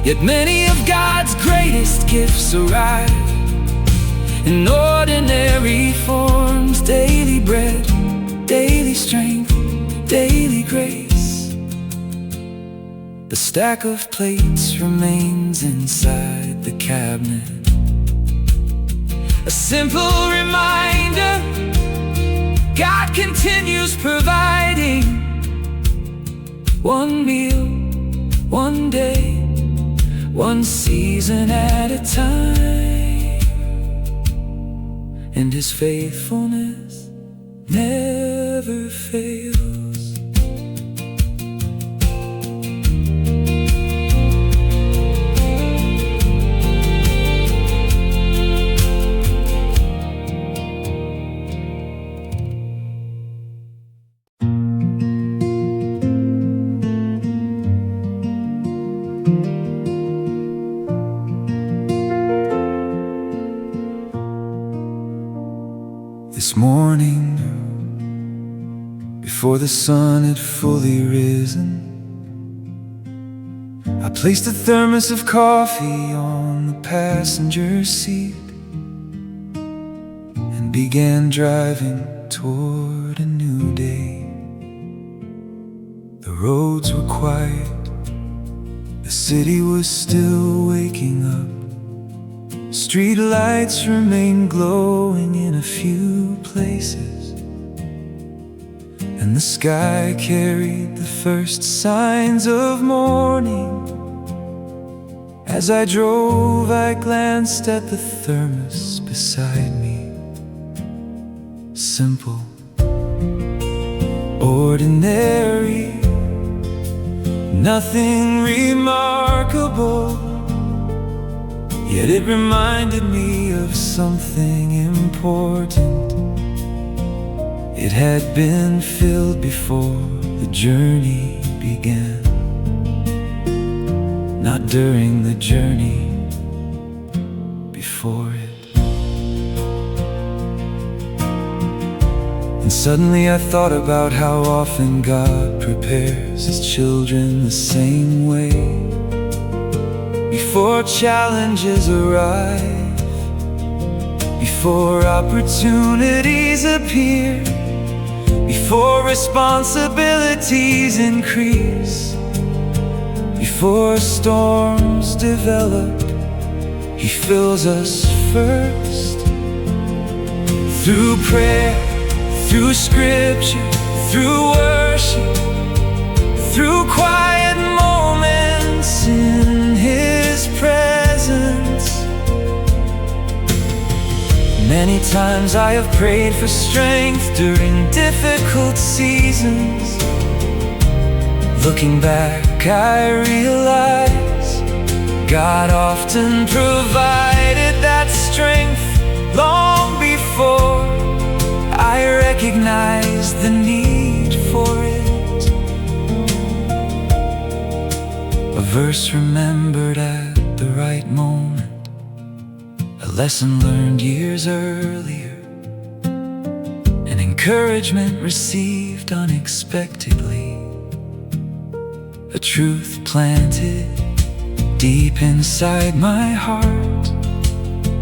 yet many of God's greatest gifts arrive in ordinary forms. Daily bread, daily strength, daily grace. The stack of plates remains inside the cabinet, a simple reminder God continues providing. One meal, one day, one season at a time, and His faithfulness never fails. This morning, before the sun had fully risen, I placed a thermos of coffee on the passenger seat and began driving toward a new day. The roads were quiet, the city was still waking up. Street lights remained glowing in a few places, and the sky carried the first signs of morning. As I drove, I glanced at the thermos beside me. Simple, ordinary, nothing remarkable, yet it reminded me of something important. It had been filled before the journey began, not during the journey, before it. And suddenly I thought about how often God prepares His children the same way. Before challenges arrive, before opportunities appear, before responsibilities increase, before storms develop, He fills us first. Through prayer, through scripture, through worship, through quiet moments in His presence. Many times I have prayed for strength during difficult seasons. Looking back, I realize God often provided that strength long before I recognized the need for it. A verse remembered at the right moment, a lesson learned years earlier, an encouragement received unexpectedly, a truth planted deep inside my heart.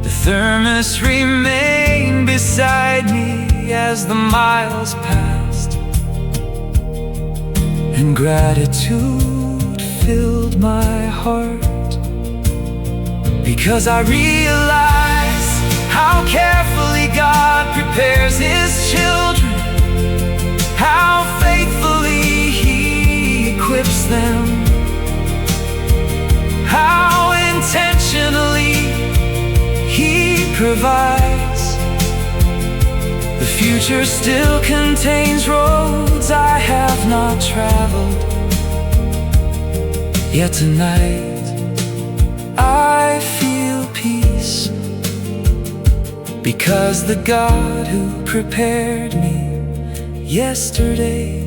The thermos remained beside me as the miles passed, and gratitude filled my heart, because I realize how carefully God prepares His children, how faithfully He equips them, how intentionally He provides. The future still contains roads I have not traveled, yet tonight I feel peace, because the God who prepared me yesterday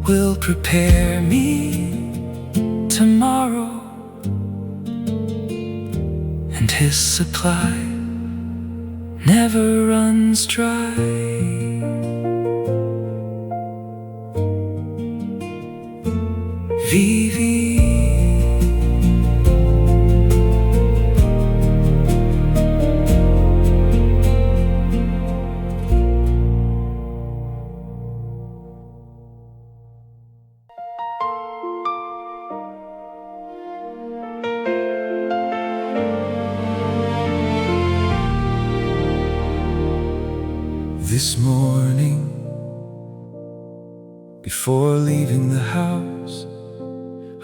will prepare me tomorrow, and His supply never runs dry. Vivi. This morning, before leaving the house,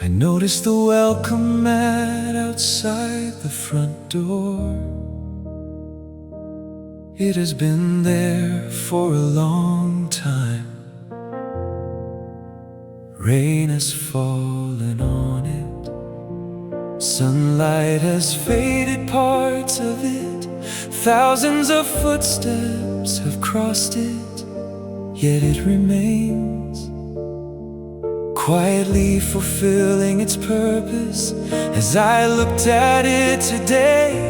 I noticed the welcome mat outside the front door. It has been there for a long time. Rain has fallen on it, sunlight has faded parts of it, thousands of footsteps have crossed it, yet it remains, quietly fulfilling its purpose. As I looked at it today,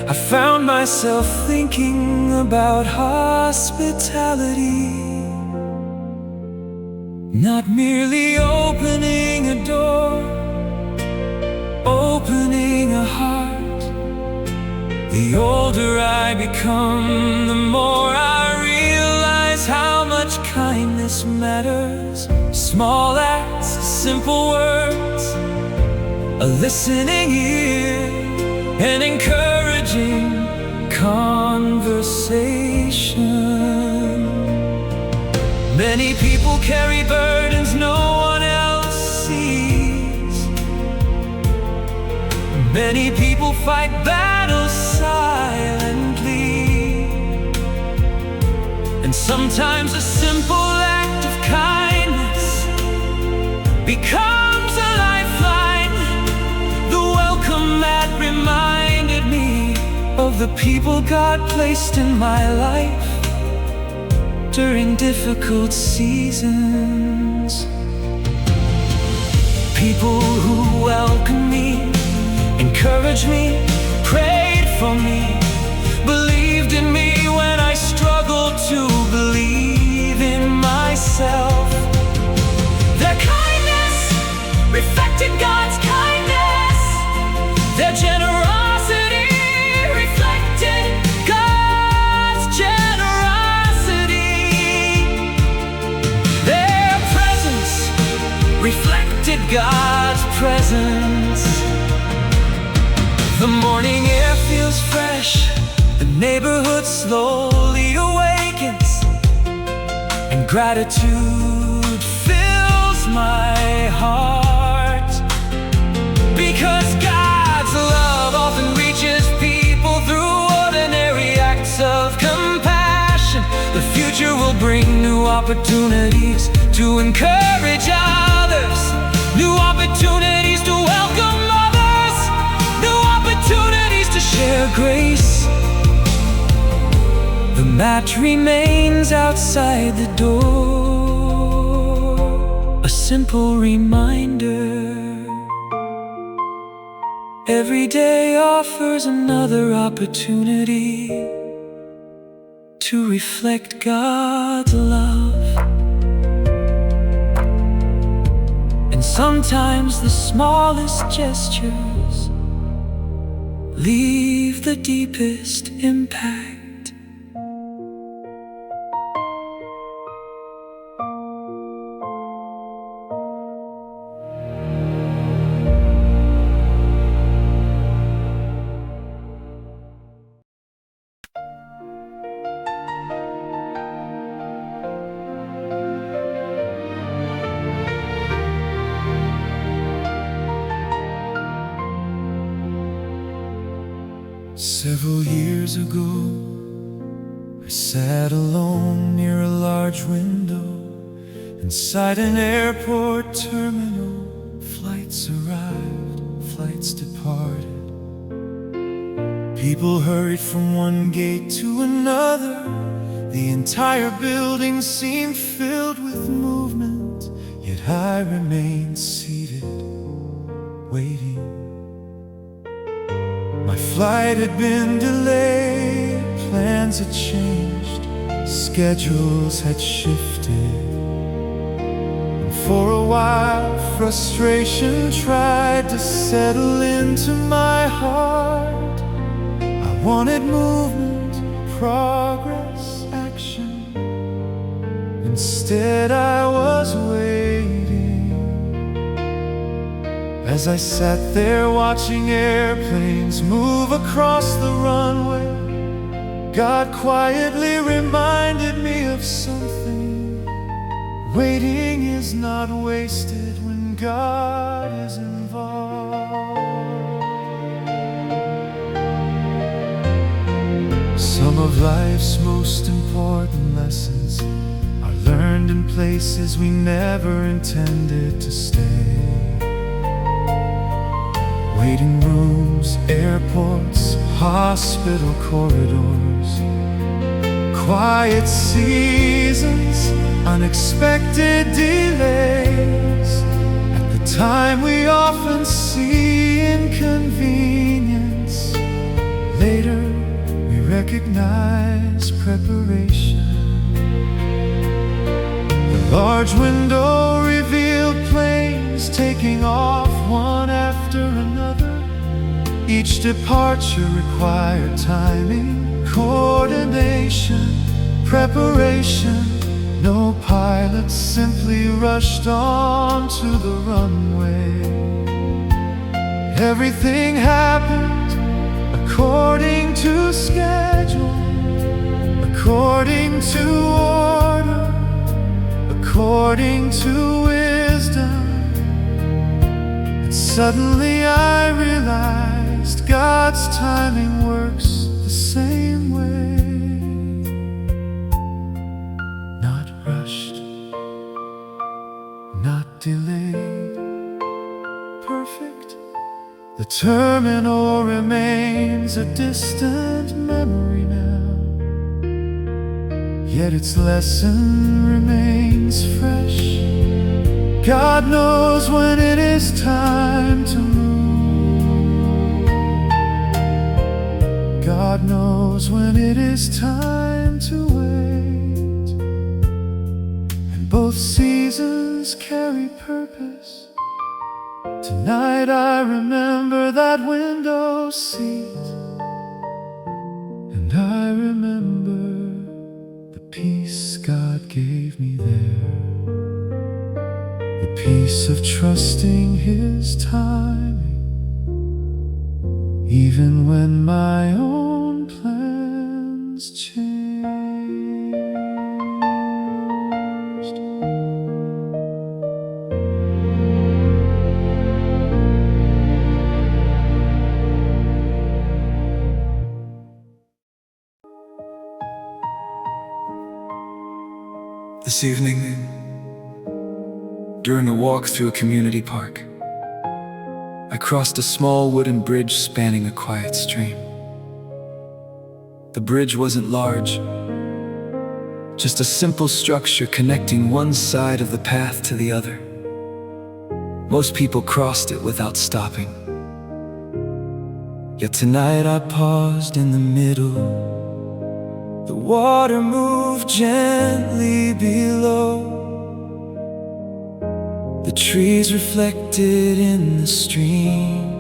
I found myself thinking about hospitality. Not merely opening a door, opening a heart. The older I become, the more I realize how much kindness matters. Small acts, simple words, a listening ear, an encouraging conversation. Many people carry burdens no one else sees. Many people fight battles silently. And sometimes a simple act of kindness becomes a lifeline. The welcome that reminded me of the people God placed in my life during difficult seasons. People who welcomed me, encouraged me, prayed for me, believed in me when I struggled to believe in myself. Their kindness reflected God's kindness. Their generosity reflected God's generosity. Their presence reflected God's presence. The morning air feels fresh, the neighborhood slowly awakens, and gratitude fills my heart. Because God's love often reaches people through ordinary acts of compassion. The future will bring new opportunities to encourage others, new opportunities to welcome others, new opportunities to share grace. The mat remains outside the door, a simple reminder. Every day offers another opportunity to reflect God's love. And sometimes the smallest gestures leave the deepest impact. Several years ago, I sat alone near a large window inside an airport terminal. Flights arrived, flights departed. People hurried from one gate to another. The entire building seemed filled with movement, yet I remained seated, waiting. My flight had been delayed, plans had changed, schedules had shifted. And for a while, frustration tried to settle into my heart. I wanted movement, progress, action. Instead, I was waiting. As I sat there watching airplanes move across the runway, God quietly reminded me of something. Waiting is not wasted when God is involved. Some of life's most important lessons are learned in places we never intended to stay. Waiting rooms, airports, hospital corridors, quiet seasons, unexpected delays. At the time we often see inconvenience. Later we recognize preparation. The large window revealed planes taking off one after another. Each departure required timing, coordination, preparation. No pilot simply rushed on to the runway. Everything happened according to schedule, according to order. according to wisdom. And suddenly I realized God's timing works the same way. Not rushed, not delayed, perfect. The terminal remains a distant memory now, yet its lesson remains fresh. God knows when it is time to move. God knows when it is time to wait. And both seasons carry purpose. Tonight I remember that window seat, and I remember the peace God gave me there, the peace of trusting His timing, even when my own plans changed. This evening, during a walk through a community park, I crossed a small wooden bridge spanning a quiet stream. The bridge wasn't large, just a simple structure connecting one side of the path to the other. Most people crossed it without stopping. Yet tonight I paused in the middle. The water moved gently below. The trees reflected in the stream.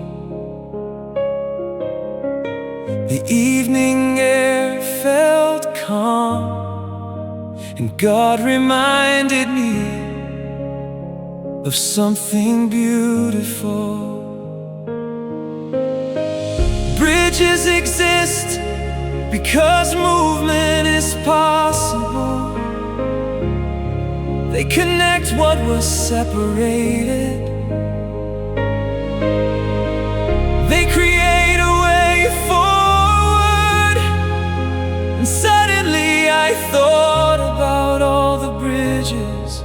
The evening air felt calm, and God reminded me of something beautiful. Bridges exist because movement is possible. They connect what was separated. They create a way forward. And suddenly I thought about all the bridges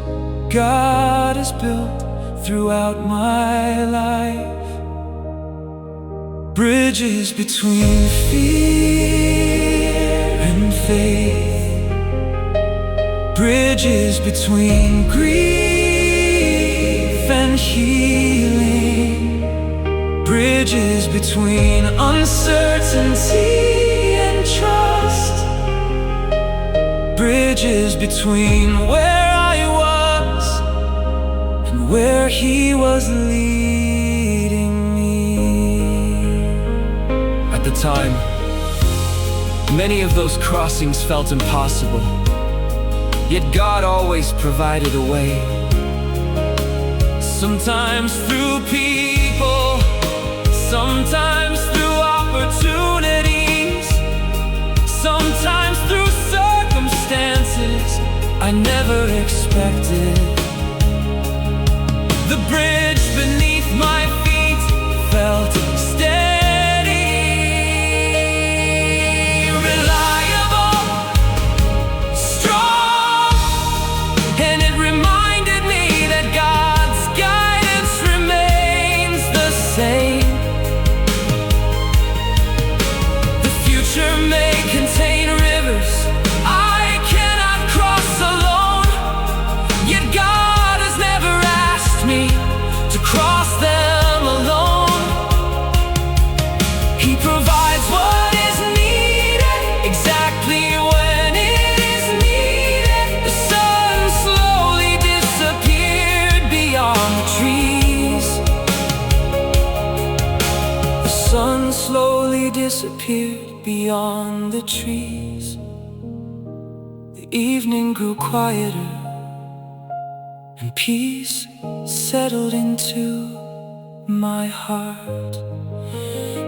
God has built throughout my life. Bridges between fear and faith. Bridges between grief and healing. Bridges between uncertainty and trust. Bridges between where I was and where He was leading me. At the time, many of those crossings felt impossible. Yet God always provided a way. Sometimes through people, sometimes through opportunities, sometimes through circumstances I never expected. The bridge beneath my feet felt steady, reliable, strong, and it reminded me that God's guidance remains the same. The future may contain rivers I cannot cross alone, yet God has never asked me to cross them alone. He provides what is needed exactly when it is needed. The sun slowly disappeared beyond the trees. The sun slowly disappeared beyond the trees. The evening grew quieter, and peace settled into my heart.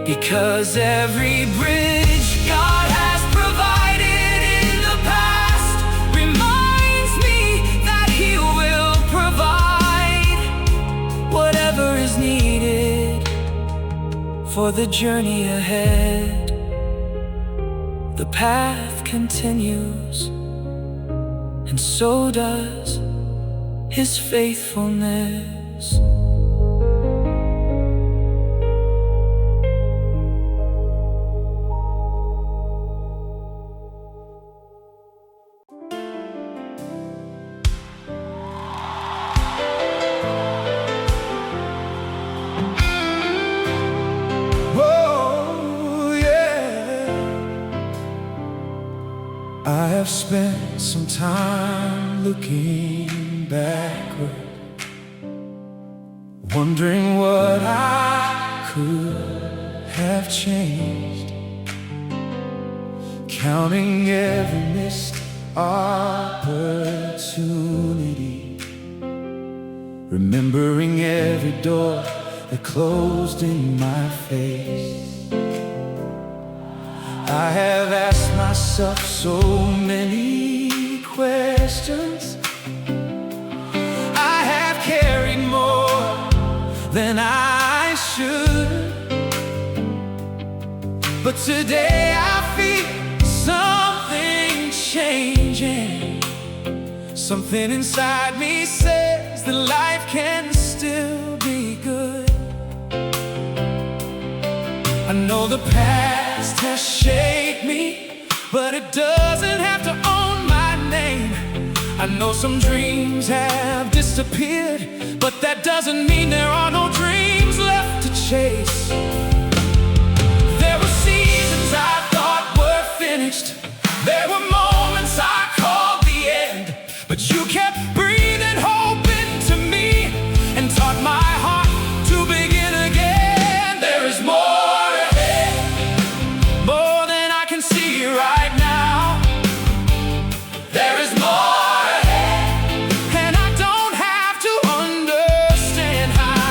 Because every bridge God has provided in the past reminds me that He will for the journey ahead. The path continues, and so does His faithfulness. I have spent some time looking backward, wondering what I could have changed, counting every missed opportunity, remembering every door that closed in my face. I have asked myself so many questions. I have carried more than I should, but today I feel something changing. Something inside me says that life can still be good. I know the past has shaped me, but it doesn't have to own my name. I know some dreams have disappeared, but that doesn't mean there are no dreams left to chase. There were seasons I thought were finished. There were moments I called the end, but you kept breathing hope into me and taught my heart to begin again. There is more right now. There is more ahead, and I don't have to understand how.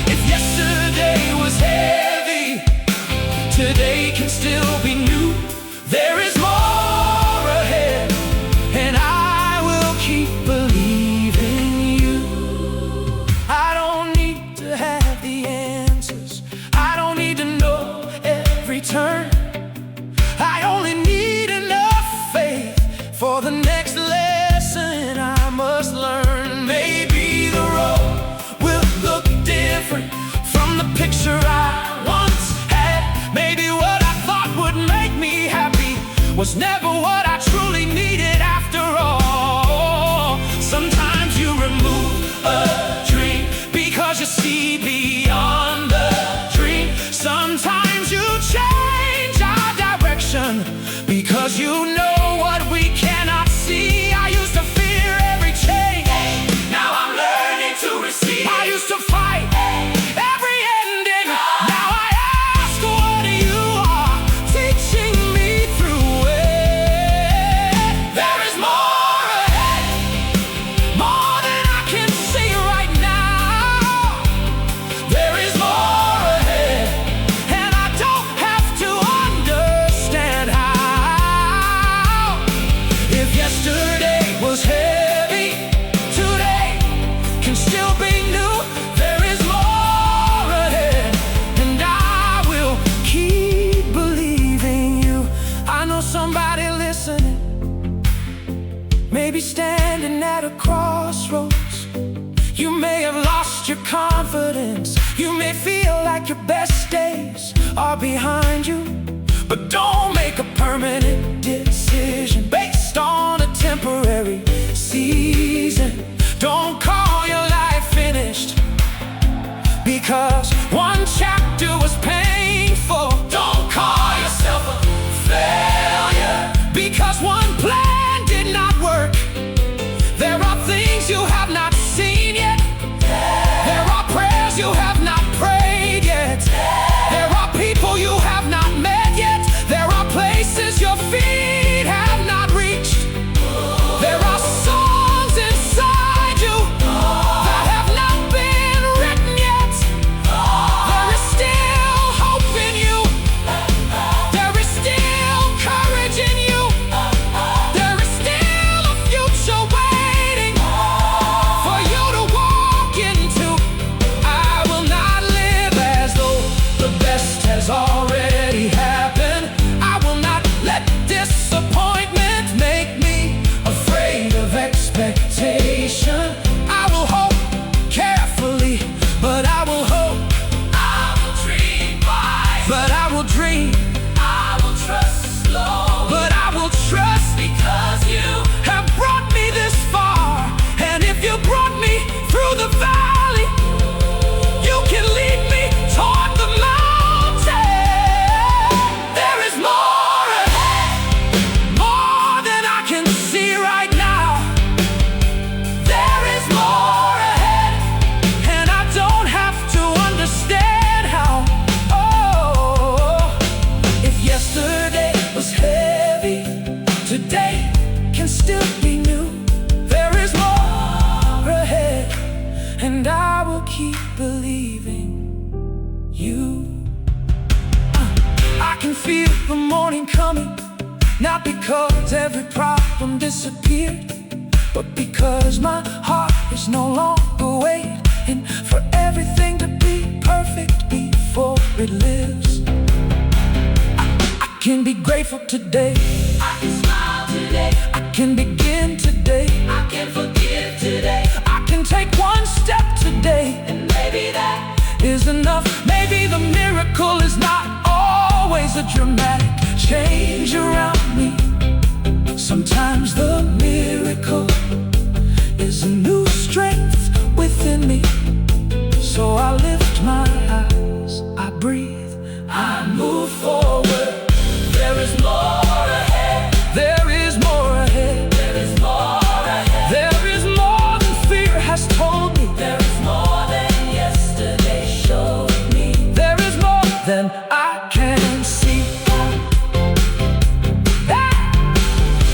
If yesterday was heavy, today can still be new. There is more ahead, and I will keep believing you. I don't need to have the answers. I don't need to know every turn. I only need enough faith for the next lesson I must learn. Maybe the road will look different from the picture I once had. Maybe what I thought would make me happy was never what I truly needed after all. Sometimes you remove a dream because you see beyond the dream. Sometimes you change our direction because you know what we cannot see. I used to fear every change, now I'm learning to receive. I used to fight every ending, now I ask what you are teaching me through it. There is more ahead, more than I can see right now. There is more ahead, and I don't have to understand how. If yesterday was heavy, today can still be new. There is more ahead, and I will keep believing you. I know somebody listening, maybe standing at a crossroads. You may have lost your confidence. You may feel like your best days are behind you, but don't make a permanent decision based on a temporary season. Don't call your life finished because one chapter was painful. Don't call yourself a failure because one plan did not work. There are things you have not seen yet. There are prayers you have not prayed yet. There are people you have not met yet. There are places your feet have not reached. There are songs inside you and I will keep believing you. I can feel the morning coming, not because every problem disappeared, but because my heart is no longer waiting for everything to be perfect before it lives. I can be grateful today, I can smile today, I can begin today, I can forgive today, I can take one step today, and maybe that is enough. Maybe the miracle is not always a dramatic change around me. Sometimes the miracle is a new strength within me. So I lift my eyes, I breathe, I move forward. there is more ahead, There is more ahead. there is more ahead, There is more than fear has told me. there is more than yesterday showed me. There is more than I can see.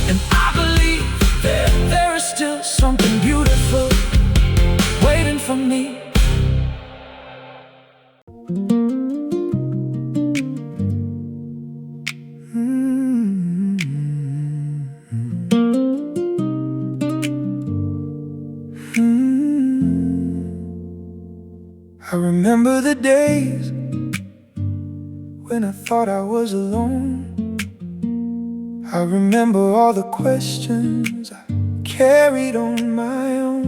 And I believe there is still something beautiful waiting for me. I remember the days when I thought I was alone. I remember all the questions I carried on my own.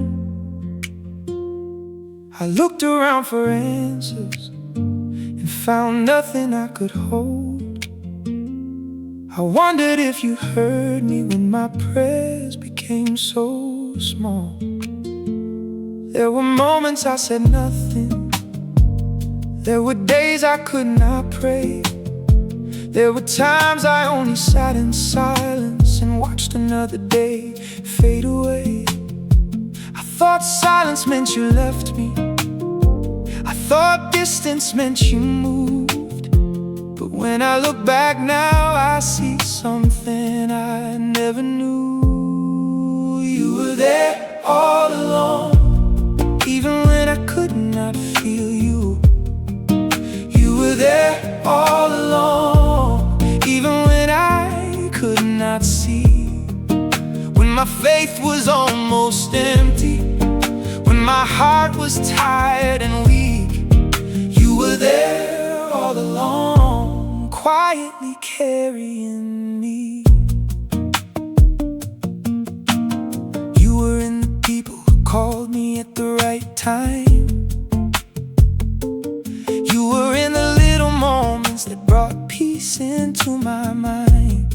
I looked around for answers and found nothing I could hold. I wondered if you heard me when my prayers became so small. There were moments I said nothing. There were days I could not pray. There were times I only sat in silence and watched another day fade away. I thought silence meant you left me. I thought distance meant you moved. But when I look back now, I see something I never knew. You were there all along, even when I could not feel you. You were there all along, even when I could not see. When my faith was almost empty, when my heart was tired and weak, you were there all along, quietly carrying me. You were in the people who called me at the right time. You were in the little moments that brought peace into my mind.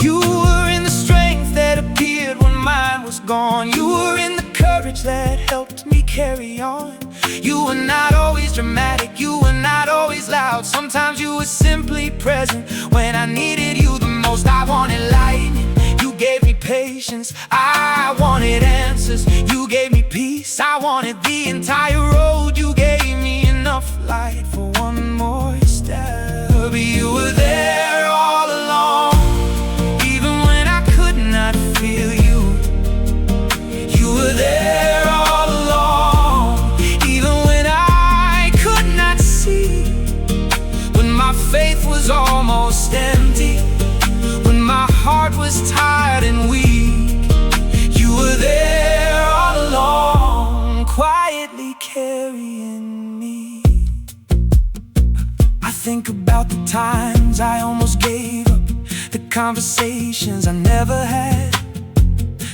You were in the strength that appeared when mine was gone. You were in the courage that helped me carry on. You were not always dramatic, you were not always loud. Sometimes you were simply present when I needed you the most. I wanted lightning, you gave me patience. I wanted answers, you gave me peace. I wanted the entire road, you gave me enough light for one more step. But you were there all along, even when I could not feel you. You were there all along, even when I could not see. When my faith was almost empty, when my heart was tired and weak, you were there all along, quietly carrying me. I think about the times I almost gave up, the conversations I never had,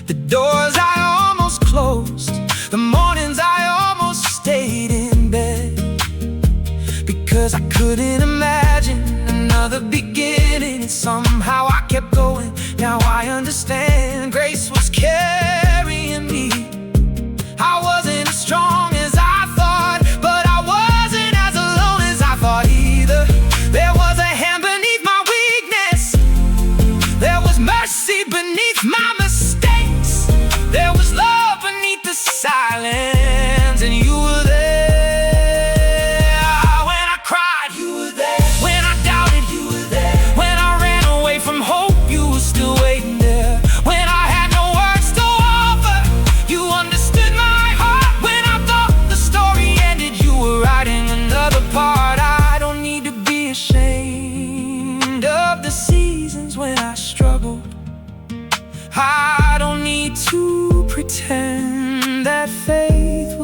the doors I almost closed, the mornings I almost stayed in bed, because I couldn't imagine another beginning. And somehow I kept going. Now I understand grace was carrying me. I wasn't as strong as I thought, but I wasn't as alone as I thought either. There was a hand beneath my weakness, there was mercy beneath my mistakes, there was love beneath the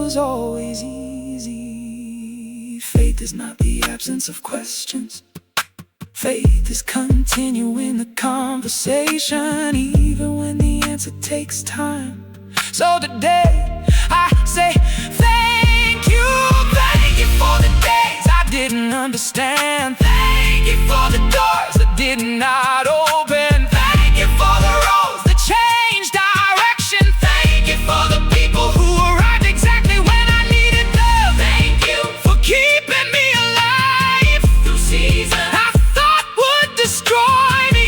was always easy. Faith is not the absence of questions. Faith is continuing the conversation, even when the answer takes time. So today, I say thank you for the days I didn't understand. Thank you for the doors that did not open. Thank you for the roads that changed direction. Thank you for the people who arrived exactly when I needed them. Thank you for keeping me alive through seasons I thought would destroy me.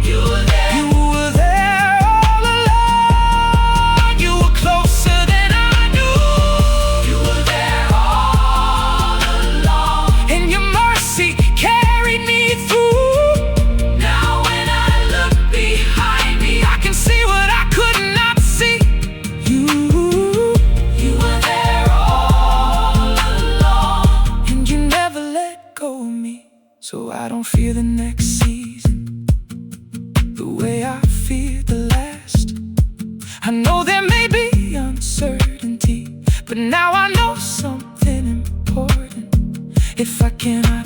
You were there. You were there all along. You were closer than I knew. You were there all along, and your mercy carried me through. Now when I look behind me, I can see what I could not see. You were there all along, and you never let go of me. So I don't fear the next season the way I feared the last. I know there may be uncertainty, but now I know something important. If I cannot